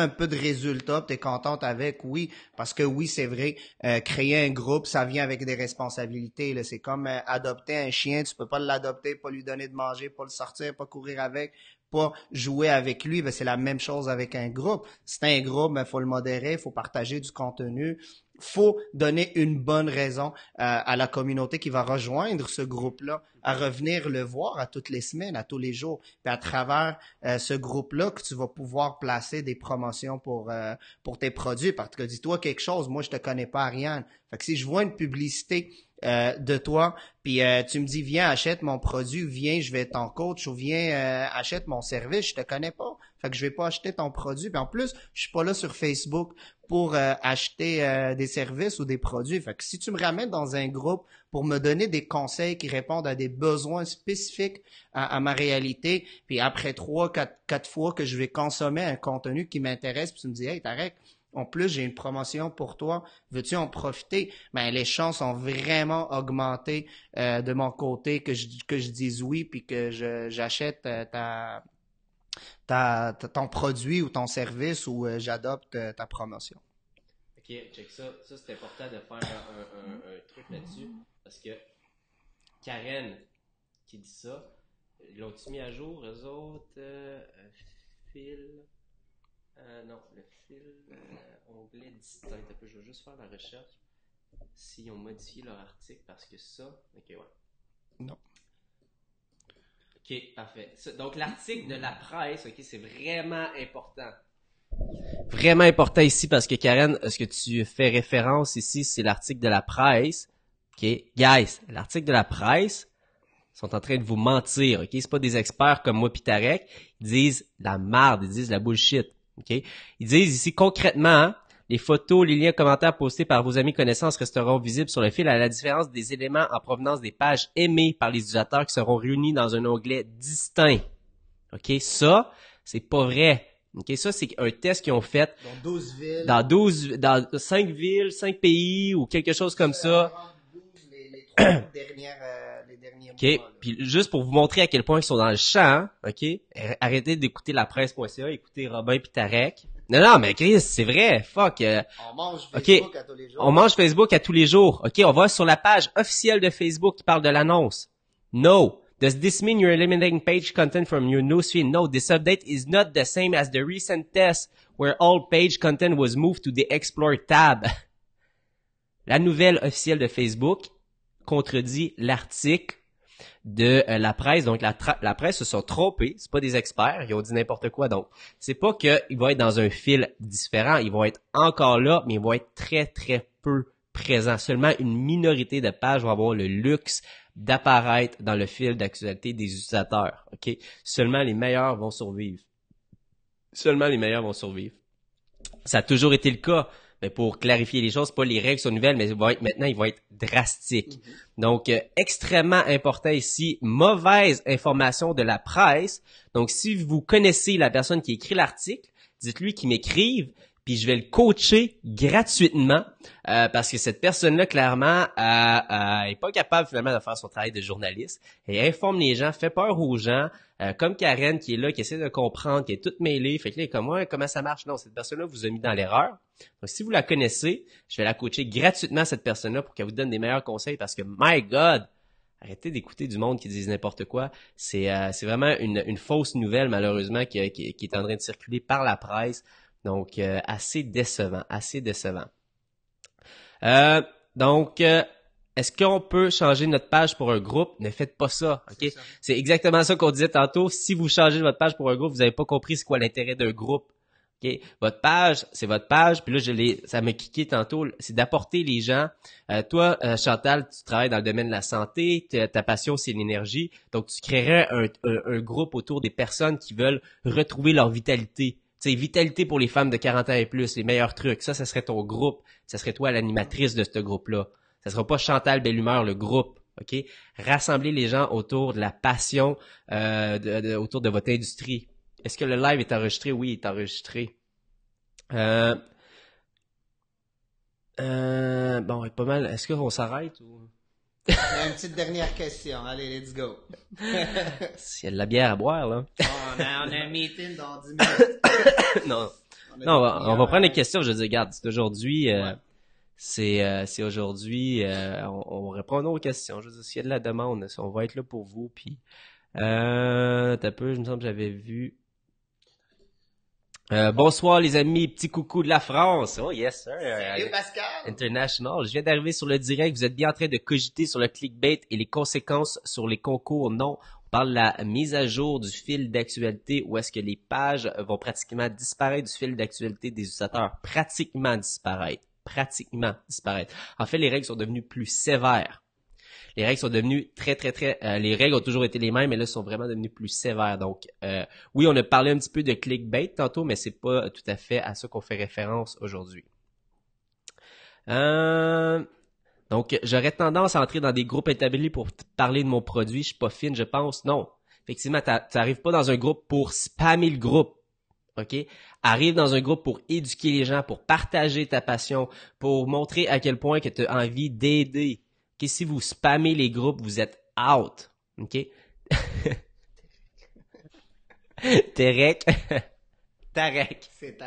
Speaker 2: un peu de résultats, t'es contente avec, oui, parce que oui, c'est vrai, créer un groupe, ça vient avec des responsabilités, là. C'est comme adopter un chien, tu peux pas l'adopter, pas lui donner de manger, pas le sortir, pas courir avec, pas jouer avec lui, ben c'est la même chose avec un groupe. C'est un groupe, ben faut le modérer, faut partager du contenu, faut donner une bonne raison à la communauté qui va rejoindre ce groupe-là, à revenir le voir à toutes les semaines, à tous les jours. Puis à travers ce groupe-là que tu vas pouvoir placer des promotions pour tes produits. Parce que dis-toi quelque chose, moi je te connais pas, Ariane. Fait que si je vois une publicité de toi, puis tu me dis viens achète mon produit, viens je vais être ton coach ou viens achète mon service, je te connais pas. Fait que je vais pas acheter ton produit. Puis en plus, je suis pas là sur Facebook pour acheter des services ou des produits. Fait que si tu me ramènes dans un groupe pour me donner des conseils qui répondent à des besoins spécifiques à ma réalité, puis après 3, 4 fois que je vais consommer un contenu qui m'intéresse, puis tu me dis hey Tarek, en plus, j'ai une promotion pour toi. Veux-tu en profiter? Ben, les chances ont vraiment augmenté de mon côté que je dise oui puis que j'achète ton produit ou ton service ou j'adopte ta promotion.
Speaker 1: Ok, check ça. Ça, c'est important de faire un truc là-dessus parce que Karen qui dit ça, l'ont-tu mis à jour, eux autres? Fil... non, le fil onglet distinct. Je vais juste faire la recherche s'ils ont modifié leur article parce que ça... Ok, ouais.
Speaker 2: Non.
Speaker 1: Ok, parfait. Donc, l'article de la presse, ok, c'est vraiment important. Vraiment important ici parce que Karen, ce que tu fais référence ici, c'est l'article de la presse. OK? Guys, l'article de la presse sont en train de vous mentir. OK? C'est pas des experts comme moi pis Tarek. Ils disent la merde, ils disent la bullshit. OK? Ils disent ici concrètement, hein, les photos, les liens commentaires postés par vos amis connaissances resteront visibles sur le fil à la différence des éléments en provenance des pages aimées par les utilisateurs qui seront réunis dans un onglet distinct. OK? Ça, c'est pas vrai. OK? Ça, c'est un test qu'ils ont fait
Speaker 2: Dans 12 villes.
Speaker 1: dans 5 villes, 5 pays ou quelque chose comme ça.
Speaker 2: 12, les 3 les derniers
Speaker 1: OK?
Speaker 2: mois. Là.
Speaker 1: Puis juste pour vous montrer à quel point ils sont dans le champ, hein, OK? Arrêtez d'écouter la presse.ca, écoutez Robin pis Tarek. Non, mais Chris, c'est vrai. Fuck.
Speaker 2: On mange Facebook à tous les jours.
Speaker 1: On mange Facebook à tous les jours. OK, on va sur la page officielle de Facebook qui parle de l'annonce. No. Does this mean you're eliminating page content from your newsfeed? No, this update is not the same as the recent test where all page content was moved to the Explore tab. La nouvelle officielle de Facebook contredit l'article de la presse. Donc, la presse se sont trompés. C'est pas des experts. Ils ont dit n'importe quoi. Donc, c'est pas qu'ils vont être dans un fil différent. Ils vont être encore là, mais ils vont être très, très peu présents. Seulement une minorité de pages vont avoir le luxe d'apparaître dans le fil d'actualité des utilisateurs. OK? Seulement les meilleurs vont survivre. Seulement les meilleurs vont survivre. Ça a toujours été le cas. Mais pour clarifier les choses, pas les règles sont nouvelles, mais maintenant, ils vont être drastiques. Donc, extrêmement important ici, mauvaise information de la presse. Donc, si vous connaissez la personne qui écrit l'article, dites-lui qu'il m'écrive, puis je vais le coacher gratuitement, parce que cette personne-là, clairement, est pas capable finalement de faire son travail de journaliste. Elle informe les gens, fait peur aux gens, comme Karen qui est là, qui essaie de comprendre, qui est toute mêlée, fait que là, comme ouais, comment ça marche? Non, cette personne-là vous a mis dans l'erreur. Donc, si vous la connaissez, je vais la coacher gratuitement, cette personne-là, pour qu'elle vous donne des meilleurs conseils, parce que, my God, arrêtez d'écouter du monde qui disent n'importe quoi. C'est vraiment une fausse nouvelle, malheureusement, qui est en train de circuler par la presse. Donc, assez décevant, assez décevant. Donc, est-ce qu'on peut changer notre page pour un groupe? Ne faites pas ça, ok? C'est exactement ça qu'on disait tantôt. Si vous changez votre page pour un groupe, vous n'avez pas compris c'est quoi l'intérêt d'un groupe. Okay. Votre page, c'est votre page. Puis là, ça m'a kické tantôt. C'est d'apporter les gens. Toi, Chantal, tu travailles dans le domaine de la santé. Ta passion, c'est l'énergie. Donc, tu créerais un groupe autour des personnes qui veulent retrouver leur vitalité. Tu sais, vitalité pour les femmes de 40 ans et plus, les meilleurs trucs. Ça serait ton groupe. Ça serait toi l'animatrice de ce groupe-là. Ça sera pas Chantal Belle-Humeur, le groupe. OK? Rassemblez les gens autour de la passion, autour de votre industrie. Est-ce que le live est enregistré? Oui, il est enregistré. Bon, pas mal. Est-ce qu'on s'arrête ou?
Speaker 2: Il y a une petite dernière question. Allez, let's go.
Speaker 1: S'il y a de la bière à boire, là.
Speaker 2: On a un meeting dans 10 minutes.
Speaker 1: Non, on va prendre les questions. Je veux dire, regarde, c'est aujourd'hui, c'est aujourd'hui, on répond aux questions. Je veux dire, s'il y a de la demande, on va être là pour vous. Puis, t'as peu, je me semble que j'avais vu. Bonsoir les amis, petit coucou de la France. Oh yes sir.
Speaker 2: Salut Pascal.
Speaker 1: International. Je viens d'arriver sur le direct. Vous êtes bien en train de cogiter sur le clickbait et les conséquences sur les concours. Non, on parle de la mise à jour du fil d'actualité où est-ce que les pages vont pratiquement disparaître du fil d'actualité des utilisateurs. Pratiquement disparaître. En fait, les règles sont devenues plus sévères. Les règles sont devenues très, les règles ont toujours été les mêmes, mais là, sont vraiment devenues plus sévères. Donc, oui, on a parlé un petit peu de clickbait tantôt, mais c'est pas tout à fait à ça qu'on fait référence aujourd'hui. Donc, j'aurais tendance à entrer dans des groupes établis pour parler de mon produit. Je suis pas fine, je pense. Non. Effectivement, t'arrives pas dans un groupe pour spammer le groupe. OK? Arrive dans un groupe pour éduquer les gens, pour partager ta passion, pour montrer à quel point que tu as envie d'aider. Okay, si vous spammez les groupes, vous êtes out. OK? Tarek.
Speaker 2: C'est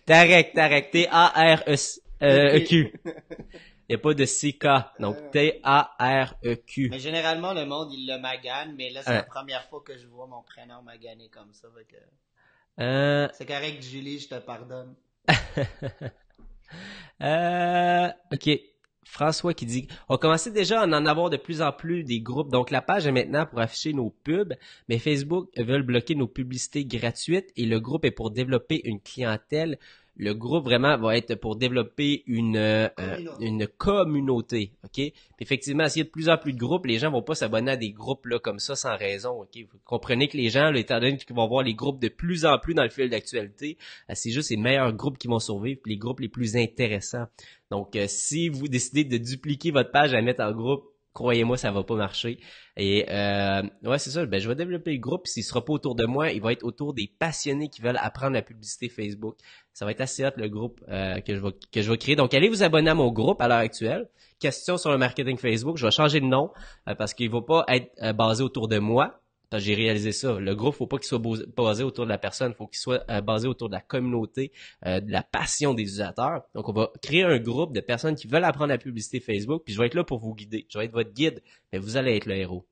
Speaker 2: Tarek.
Speaker 1: Tarek. T-A-R-E-Q. Il n'y a pas de C-K. Donc, T-A-R-E-Q.
Speaker 2: Mais généralement, le monde, il le magane, mais là, c'est la première fois que je vois mon prénom magané comme ça. Fait que... C'est correct, Julie, je te pardonne.
Speaker 1: OK. François qui dit, on commençait déjà à en avoir de plus en plus des groupes. Donc, la page est maintenant pour afficher nos pubs, mais Facebook veulent bloquer nos publicités gratuites et le groupe est pour développer une clientèle. Le groupe vraiment va être pour développer une communauté, ok? Puis effectivement, s'il y a de plus en plus de groupes, les gens vont pas s'abonner à des groupes là comme ça sans raison, ok? Vous comprenez que les gens, là, étant donné qu'ils vont voir les groupes de plus en plus dans le fil d'actualité, c'est juste les meilleurs groupes qui vont survivre, puis les groupes les plus intéressants. Donc, si vous décidez de dupliquer votre page à la mettre en groupe, croyez-moi, ça va pas marcher. Et ouais, c'est ça. Ben, je vais développer le groupe. S'il sera pas autour de moi, il va être autour des passionnés qui veulent apprendre la publicité Facebook. Ça va être assez hot le groupe que je vais créer. Donc, allez vous abonner à mon groupe à l'heure actuelle. Question sur le marketing Facebook. Je vais changer de nom parce qu'il va pas être basé autour de moi. J'ai réalisé ça. Le groupe, faut pas qu'il soit basé autour de la personne, faut qu'il soit basé autour de la communauté, de la passion des utilisateurs. Donc, on va créer un groupe de personnes qui veulent apprendre la publicité Facebook, puis je vais être là pour vous guider. Je vais être votre guide, mais vous allez être le héros.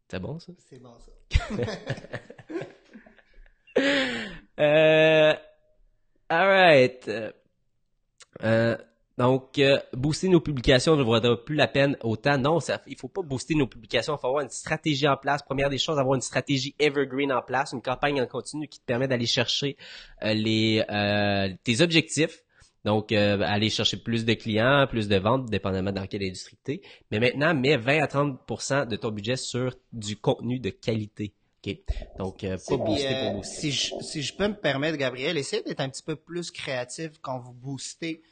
Speaker 1: C'est bon, ça?
Speaker 2: C'est bon, ça.
Speaker 1: Alright. Donc, booster nos publications ne vaudra plus la peine autant. Non, il faut pas booster nos publications. Il faut avoir une stratégie en place. Première des choses, avoir une stratégie evergreen en place, une campagne en continu qui te permet d'aller chercher tes objectifs. Donc, aller chercher plus de clients, plus de ventes, dépendamment dans quelle industrie t'es. Mais maintenant, mets 20 à 30% de ton budget sur du contenu de qualité. Okay. Donc, pas booster pour booster.
Speaker 2: Si je peux me permettre, Gabriel, essayez d'être un petit peu plus créatif quand vous boostez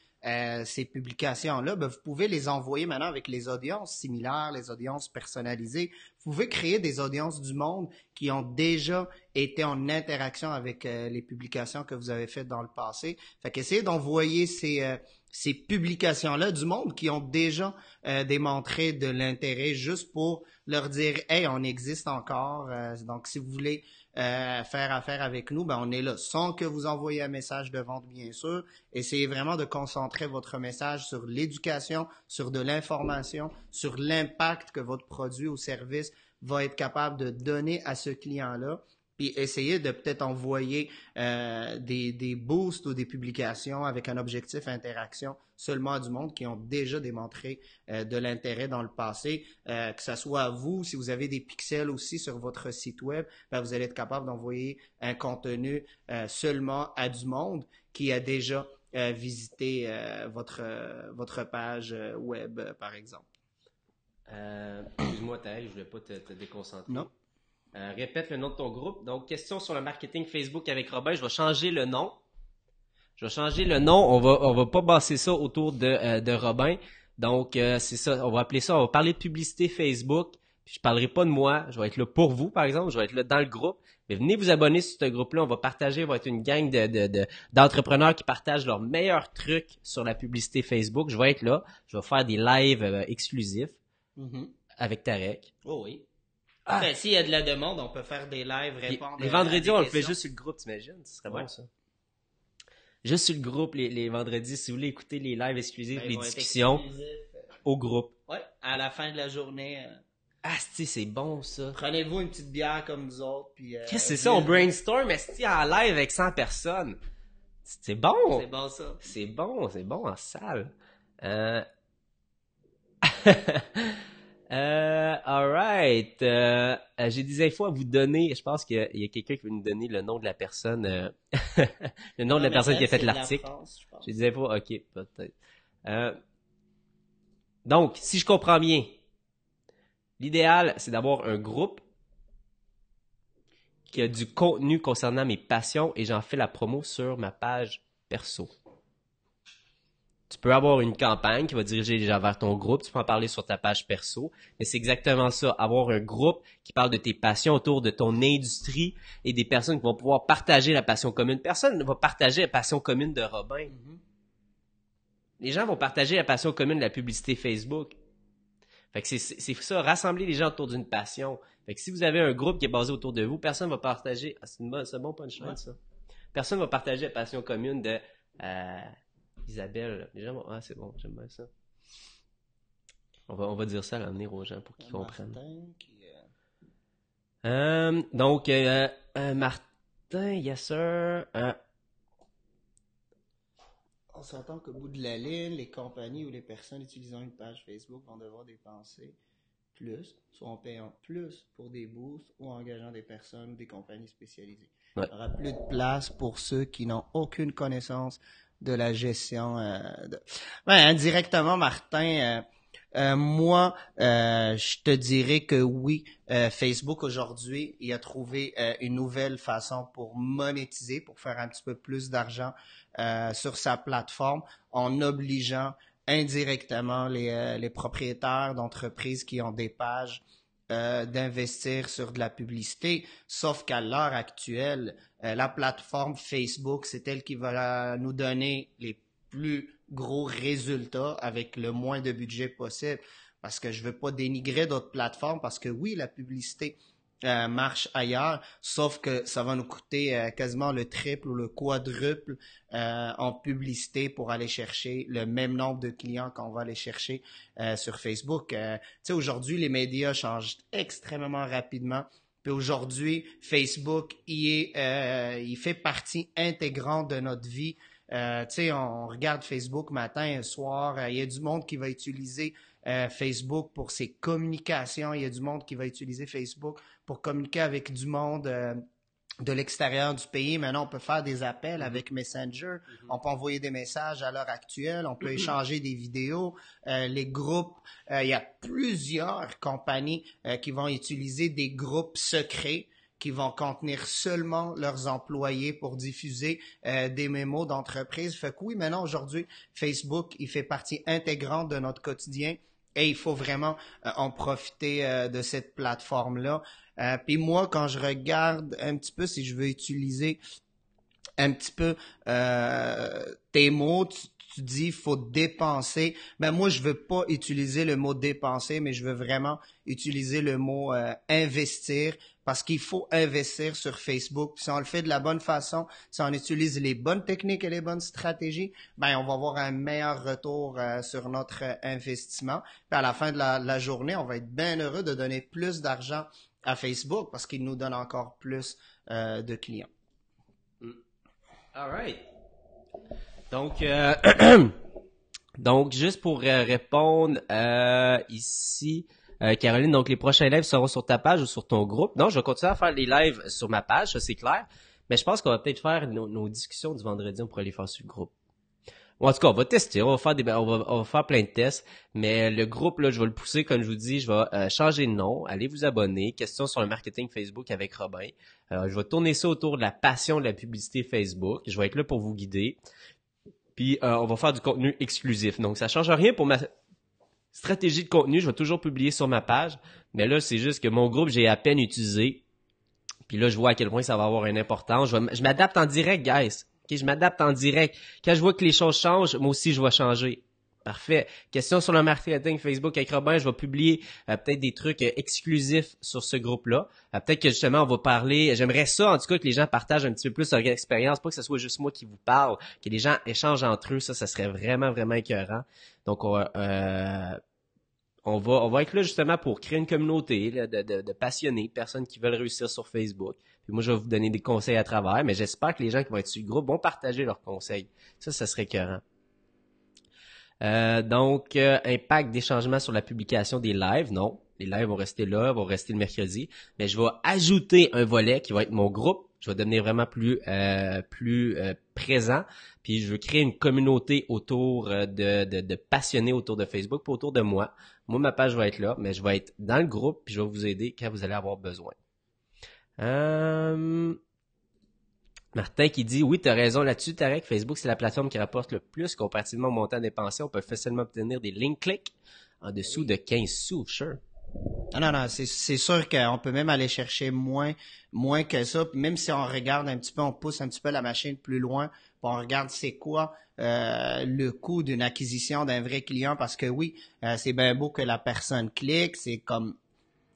Speaker 2: ces publications-là. Ben, vous pouvez les envoyer maintenant avec les audiences similaires, les audiences personnalisées. Vous pouvez créer des audiences du monde qui ont déjà été en interaction avec les publications que vous avez faites dans le passé. Fait qu'essayez d'envoyer ces publications-là du monde qui ont déjà démontré de l'intérêt juste pour leur dire « Hey, on existe encore. Donc, si vous voulez faire affaire avec nous, ben on est là. » Sans que vous envoyiez un message de vente, bien sûr. Essayez vraiment de concentrer votre message sur l'éducation, sur de l'information, sur l'impact que votre produit ou service va être capable de donner à ce client-là. Puis essayez de peut-être envoyer des boosts ou des publications avec un objectif interaction seulement à du monde qui ont déjà démontré de l'intérêt dans le passé, que ce soit à vous, si vous avez des pixels aussi sur votre site web, ben vous allez être capable d'envoyer un contenu seulement à du monde qui a déjà visité votre page web, par exemple.
Speaker 1: Excuse-moi, Thérèse, je voulais pas te déconcentrer.
Speaker 2: Non.
Speaker 1: Répète le nom de ton groupe. Donc, question sur le marketing Facebook avec Robin. Je vais changer le nom. On va pas baser ça autour de Robin. Donc, c'est ça. On va appeler ça. On va parler de publicité Facebook. Puis je parlerai pas de moi. Je vais être là pour vous, par exemple. Je vais être là dans le groupe. Mais venez vous abonner sur ce groupe-là. On va partager. On va être une gang d'entrepreneurs qui partagent leurs meilleurs trucs sur la publicité Facebook. Je vais être là. Je vais faire des lives exclusifs avec Tarek.
Speaker 2: Oh oui. Enfin, s'il y a de la demande, on peut faire des lives, répondre.
Speaker 1: Les vendredis, on le fait juste sur le groupe, t'imagines? Ce serait bon, ça. Juste sur le groupe, les vendredis, si vous voulez écouter les lives exclusifs, les discussions au groupe.
Speaker 2: Ouais, à la fin de la journée.
Speaker 1: C'est bon, ça.
Speaker 2: Prenez-vous une petite bière comme nous autres, puis...
Speaker 1: Qu'est-ce que c'est ça? On brainstorm, en live avec 100 personnes. C'est bon!
Speaker 2: C'est bon, ça.
Speaker 1: C'est bon en salle. Alright. J'ai des infos à vous donner. Je pense qu'il y a quelqu'un qui veut nous donner le nom de la personne, le nom de la personne qui a fait l'article. J'ai des infos. Ok, peut-être. Donc, si je comprends bien, l'idéal, c'est d'avoir un groupe qui a du contenu concernant mes passions et j'en fais la promo sur ma page perso. Tu peux avoir une campagne qui va diriger les gens vers ton groupe, tu peux en parler sur ta page perso, mais c'est exactement ça, avoir un groupe qui parle de tes passions autour de ton industrie et des personnes qui vont pouvoir partager la passion commune. Personne ne va partager la passion commune de Robin. Les gens vont partager la passion commune de la publicité Facebook. Fait que c'est ça, rassembler les gens autour d'une passion. Fait que si vous avez un groupe qui est basé autour de vous, personne va partager... c'est un bon punchline, ça. Personne va partager la passion commune de... Isabelle, les gens vont... c'est bon, j'aime bien ça. On va dire ça à l'avenir aux gens pour qu'ils comprennent. Donc, Martin, yes sir.
Speaker 2: On s'entend qu'au bout de la ligne, les compagnies ou les personnes utilisant une page Facebook vont devoir dépenser plus, soit en payant plus pour des boosts ou en engageant des personnes ou des compagnies spécialisées.
Speaker 1: Ouais.
Speaker 2: Il n'y aura plus de place pour ceux qui n'ont aucune connaissance de la gestion. Ouais, indirectement, Martin, moi, je te dirais que oui, Facebook aujourd'hui, il a trouvé une nouvelle façon pour monétiser, pour faire un petit peu plus d'argent sur sa plateforme en obligeant indirectement les propriétaires d'entreprises qui ont des pages d'investir sur de la publicité, sauf qu'à l'heure actuelle, la plateforme Facebook, c'est elle qui va nous donner les plus gros résultats avec le moins de budget possible. Parce que je veux pas dénigrer d'autres plateformes, parce que oui, la publicité marche ailleurs, sauf que ça va nous coûter quasiment le triple ou le quadruple en publicité pour aller chercher le même nombre de clients qu'on va aller chercher sur Facebook. Tu sais, aujourd'hui, les médias changent extrêmement rapidement. Puis aujourd'hui, Facebook, il fait partie intégrante de notre vie. Tu sais, on regarde Facebook matin et soir. Il y a du monde qui va utiliser Facebook pour ses communications. Il y a du monde qui va utiliser Facebook pour communiquer avec du monde de l'extérieur du pays. Maintenant, on peut faire des appels avec Messenger. On peut envoyer des messages à l'heure actuelle. On peut échanger des vidéos. Les groupes, il y a plusieurs compagnies qui vont utiliser des groupes secrets qui vont contenir seulement leurs employés pour diffuser des mémos d'entreprise. Fait que oui, maintenant, aujourd'hui, Facebook, il fait partie intégrante de notre quotidien et il faut vraiment en profiter de cette plateforme-là. Puis moi, quand je regarde un petit peu, si je veux utiliser un petit peu tes mots, tu dis faut dépenser. Ben moi, je veux pas utiliser le mot dépenser, mais je veux vraiment utiliser le mot investir parce qu'il faut investir sur Facebook. Si on le fait de la bonne façon, si on utilise les bonnes techniques et les bonnes stratégies, ben on va avoir un meilleur retour sur notre investissement. Puis à la fin de la journée, on va être bien heureux de donner plus d'argent à Facebook parce qu'il nous donne encore plus de clients.
Speaker 1: All right. Donc, donc juste pour répondre ici, Caroline, donc les prochains lives seront sur ta page ou sur ton groupe? Non, je vais continuer à faire les lives sur ma page, ça c'est clair. Mais je pense qu'on va peut-être faire nos discussions du vendredi, on pourrait les faire sur le groupe. Bon, en tout cas, on va tester, on va faire plein de tests, mais le groupe, là, je vais le pousser, comme je vous dis, je vais changer de nom, allez vous abonner, question sur le marketing Facebook avec Robin. Je vais tourner ça autour de la passion de la publicité Facebook, je vais être là pour vous guider, puis on va faire du contenu exclusif. Donc, ça change rien pour ma stratégie de contenu, je vais toujours publier sur ma page, mais là, c'est juste que mon groupe, j'ai à peine utilisé, puis là, je vois à quel point ça va avoir une importance. Je m'adapte en direct, guys. Okay, je m'adapte en direct. Quand je vois que les choses changent, moi aussi, je vais changer. Parfait. Question sur le marketing Facebook avec Robin, je vais publier peut-être des trucs exclusifs sur ce groupe-là. Peut-être que justement, on va parler, j'aimerais ça en tout cas que les gens partagent un petit peu plus leur expérience, pas que ce soit juste moi qui vous parle, que les gens échangent entre eux, ça serait vraiment, vraiment écœurant. Donc, on va être là justement pour créer une communauté là, de passionnés, personnes qui veulent réussir sur Facebook. Puis moi, je vais vous donner des conseils à travers, mais j'espère que les gens qui vont être sur le groupe vont partager leurs conseils. Ça serait écœurant. Donc, impact des changements sur la publication des lives, non. Les lives vont rester là, vont rester le mercredi. Mais je vais ajouter un volet qui va être mon groupe. Je vais devenir vraiment plus présent. Puis je veux créer une communauté autour de passionnés autour de Facebook, pas autour de moi. Moi, ma page va être là, mais je vais être dans le groupe puis je vais vous aider quand vous allez avoir besoin. Martin qui dit, oui, tu as raison là-dessus, Tarek. Facebook, c'est la plateforme qui rapporte le plus comparativement au montant dépensé. On peut facilement obtenir des link clicks en dessous de 15 sous, sure.
Speaker 2: Non, c'est sûr qu'on peut même aller chercher moins que ça. Puis même si on regarde un petit peu, on pousse un petit peu la machine plus loin, puis on regarde c'est quoi le coût d'une acquisition d'un vrai client. Parce que oui, c'est bien beau que la personne clique, c'est comme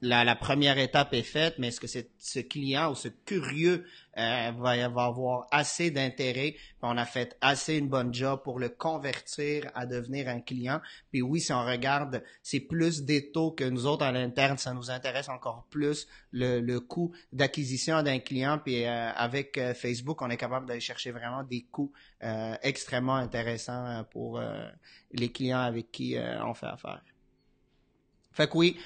Speaker 2: la première étape est faite, mais est-ce que ce client ou ce curieux va avoir assez d'intérêt, puis on a fait assez une bonne job pour le convertir à devenir un client. Puis oui, si on regarde, c'est plus des taux que nous autres à l'interne, ça nous intéresse encore plus le coût d'acquisition d'un client. Puis avec Facebook, on est capable d'aller chercher vraiment des coûts extrêmement intéressants pour les clients avec qui on fait affaire. Fait que oui,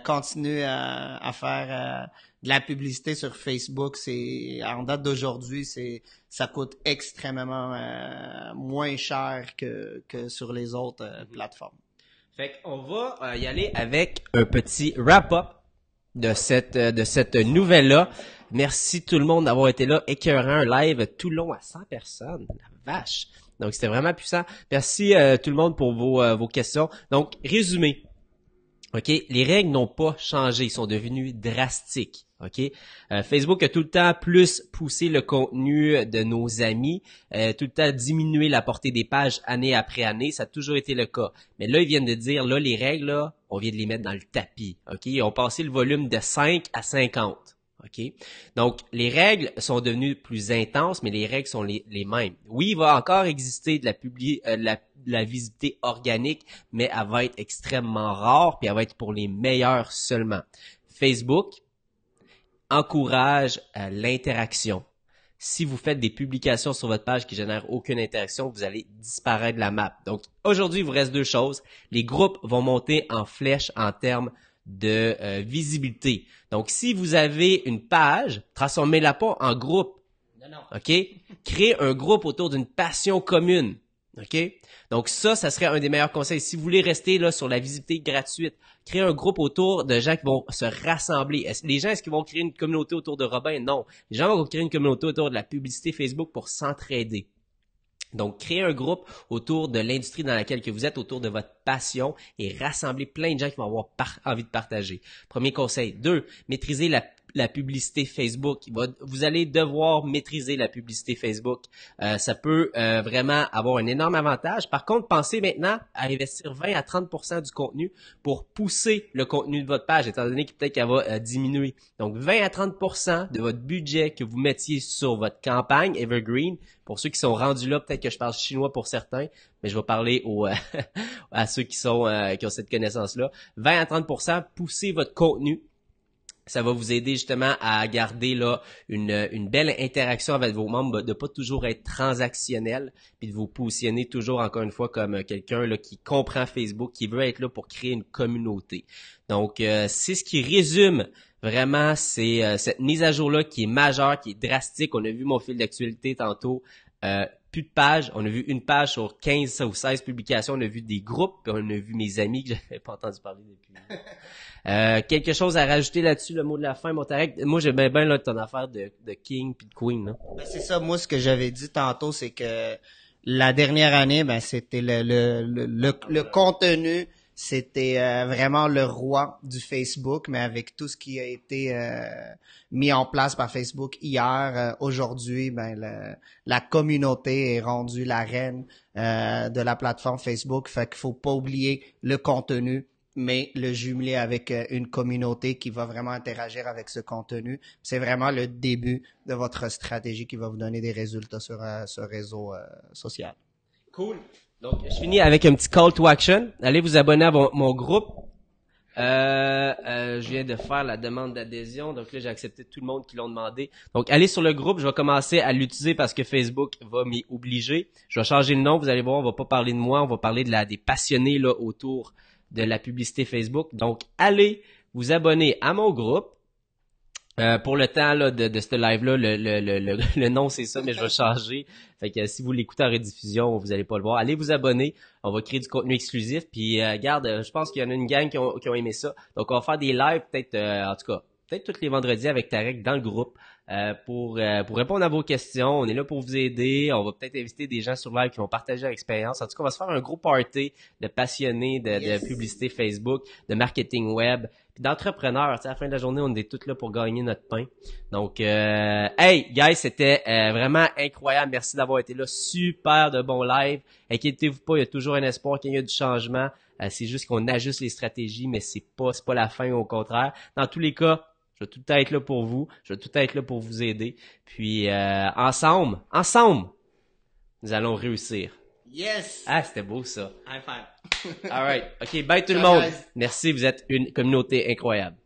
Speaker 2: continue à faire de la publicité sur Facebook. C'est en date d'aujourd'hui, ça coûte extrêmement moins cher que sur les autres plateformes.
Speaker 1: Fait qu'on va y aller avec un petit wrap-up de cette nouvelle-là. Merci tout le monde d'avoir été là. Écœurant, un live tout long à 100 personnes. La vache! Donc, c'était vraiment puissant. Merci tout le monde pour vos questions. Donc, résumé. OK, les règles n'ont pas changé, ils sont devenus drastiques. OK, Facebook a tout le temps plus poussé le contenu de nos amis, tout le temps diminué la portée des pages année après année, ça a toujours été le cas. Mais là, ils viennent de dire, là, les règles, là, on vient de les mettre dans le tapis. OK, ils ont passé le volume de 5 à 50. OK? Donc, les règles sont devenues plus intenses, mais les règles sont les mêmes. Oui, il va encore exister de la visibilité organique, mais elle va être extrêmement rare, puis elle va être pour les meilleurs seulement. Facebook encourage l'interaction. Si vous faites des publications sur votre page qui génèrent aucune interaction, vous allez disparaître de la map. Donc, aujourd'hui, il vous reste deux choses. Les groupes vont monter en flèche en termes de visibilité. Donc, si vous avez une page, transformez-la pas en groupe. Non. OK? Créez un groupe autour d'une passion commune. OK? Donc, ça serait un des meilleurs conseils. Si vous voulez rester là sur la visibilité gratuite, créez un groupe autour de gens qui vont se rassembler. Est-ce qu'ils vont créer une communauté autour de Robin? Non. Les gens vont créer une communauté autour de la publicité Facebook pour s'entraider. Donc, créez un groupe autour de l'industrie dans laquelle que vous êtes, autour de votre passion et rassemblez plein de gens qui vont avoir envie de partager. Premier conseil. 2, maîtrisez la publicité Facebook. Vous allez devoir maîtriser la publicité Facebook. Ça peut vraiment avoir un énorme avantage. Par contre, pensez maintenant à investir 20 à 30% du contenu pour pousser le contenu de votre page, étant donné que peut-être qu'elle va diminuer. Donc, 20 à 30% de votre budget que vous mettiez sur votre campagne Evergreen. Pour ceux qui sont rendus là, peut-être que je parle chinois pour certains, mais je vais parler à ceux qui ont cette connaissance-là. 20 à 30%, poussez votre contenu. Ça va vous aider justement à garder là une belle interaction avec vos membres, de pas toujours être transactionnel, puis de vous positionner toujours encore une fois comme quelqu'un là qui comprend Facebook, qui veut être là pour créer une communauté. Donc c'est ce qui résume vraiment cette mise à jour là qui est majeure, qui est drastique. On a vu mon fil d'actualité tantôt. Plus de pages. On a vu une page sur 15 ou 16 publications. On a vu des groupes. Puis on a vu mes amis que j'avais pas entendu parler depuis. Quelque chose à rajouter là-dessus, le mot de la fin, Montarek? Moi, j'aimais bien là, ton affaire de King puis de Queen. Là.
Speaker 2: Ben, c'est ça. Moi, ce que j'avais dit tantôt, c'est que la dernière année, ben c'était le contenu. C'était vraiment le roi du Facebook, mais avec tout ce qui a été mis en place par Facebook hier, aujourd'hui, ben la communauté est rendue la reine de la plateforme Facebook. Fait qu'il faut pas oublier le contenu, mais le jumeler avec une communauté qui va vraiment interagir avec ce contenu. C'est vraiment le début de votre stratégie qui va vous donner des résultats sur ce réseau social.
Speaker 1: Cool. Donc, je finis avec un petit call to action. Allez vous abonner à mon groupe. Je viens de faire la demande d'adhésion. Donc là, j'ai accepté tout le monde qui l'ont demandé. Donc, allez sur le groupe. Je vais commencer à l'utiliser parce que Facebook va m'y obliger. Je vais changer le nom. Vous allez voir, on va pas parler de moi. On va parler des passionnés là autour de la publicité Facebook. Donc, allez vous abonner à mon groupe. Pour le temps là de ce live-là, le nom c'est ça, mais je vais changer. Fait que si vous l'écoutez en rediffusion, vous allez pas le voir. Allez vous abonner. On va créer du contenu exclusif. Puis regarde, je pense qu'il y en a une gang qui ont aimé ça. Donc on va faire des lives peut-être, en tout cas, peut-être tous les vendredis avec Tarek dans le groupe. pour répondre à vos questions. On est là pour vous aider. On va peut-être inviter des gens sur live qui vont partager leur expérience. En tout cas, on va se faire un gros party de passionnés de publicité Facebook, de marketing web, puis d'entrepreneurs. Tu sais, à la fin de la journée, on est tous là pour gagner notre pain. Donc, hey, guys, c'était vraiment incroyable. Merci d'avoir été là. Super de bons live. Inquiétez-vous pas, il y a toujours un espoir qu'il y ait du changement. C'est juste qu'on ajuste les stratégies, mais c'est pas la fin, au contraire. Dans tous les cas, je vais tout le temps être là pour vous. Je vais tout le temps être là pour vous aider. Puis ensemble, nous allons réussir.
Speaker 2: Yes!
Speaker 1: Ah, c'était beau ça.
Speaker 2: High five.
Speaker 1: All right. OK, bye tout le
Speaker 2: Ciao,
Speaker 1: monde.
Speaker 2: guys.
Speaker 1: Merci, vous êtes une communauté incroyable.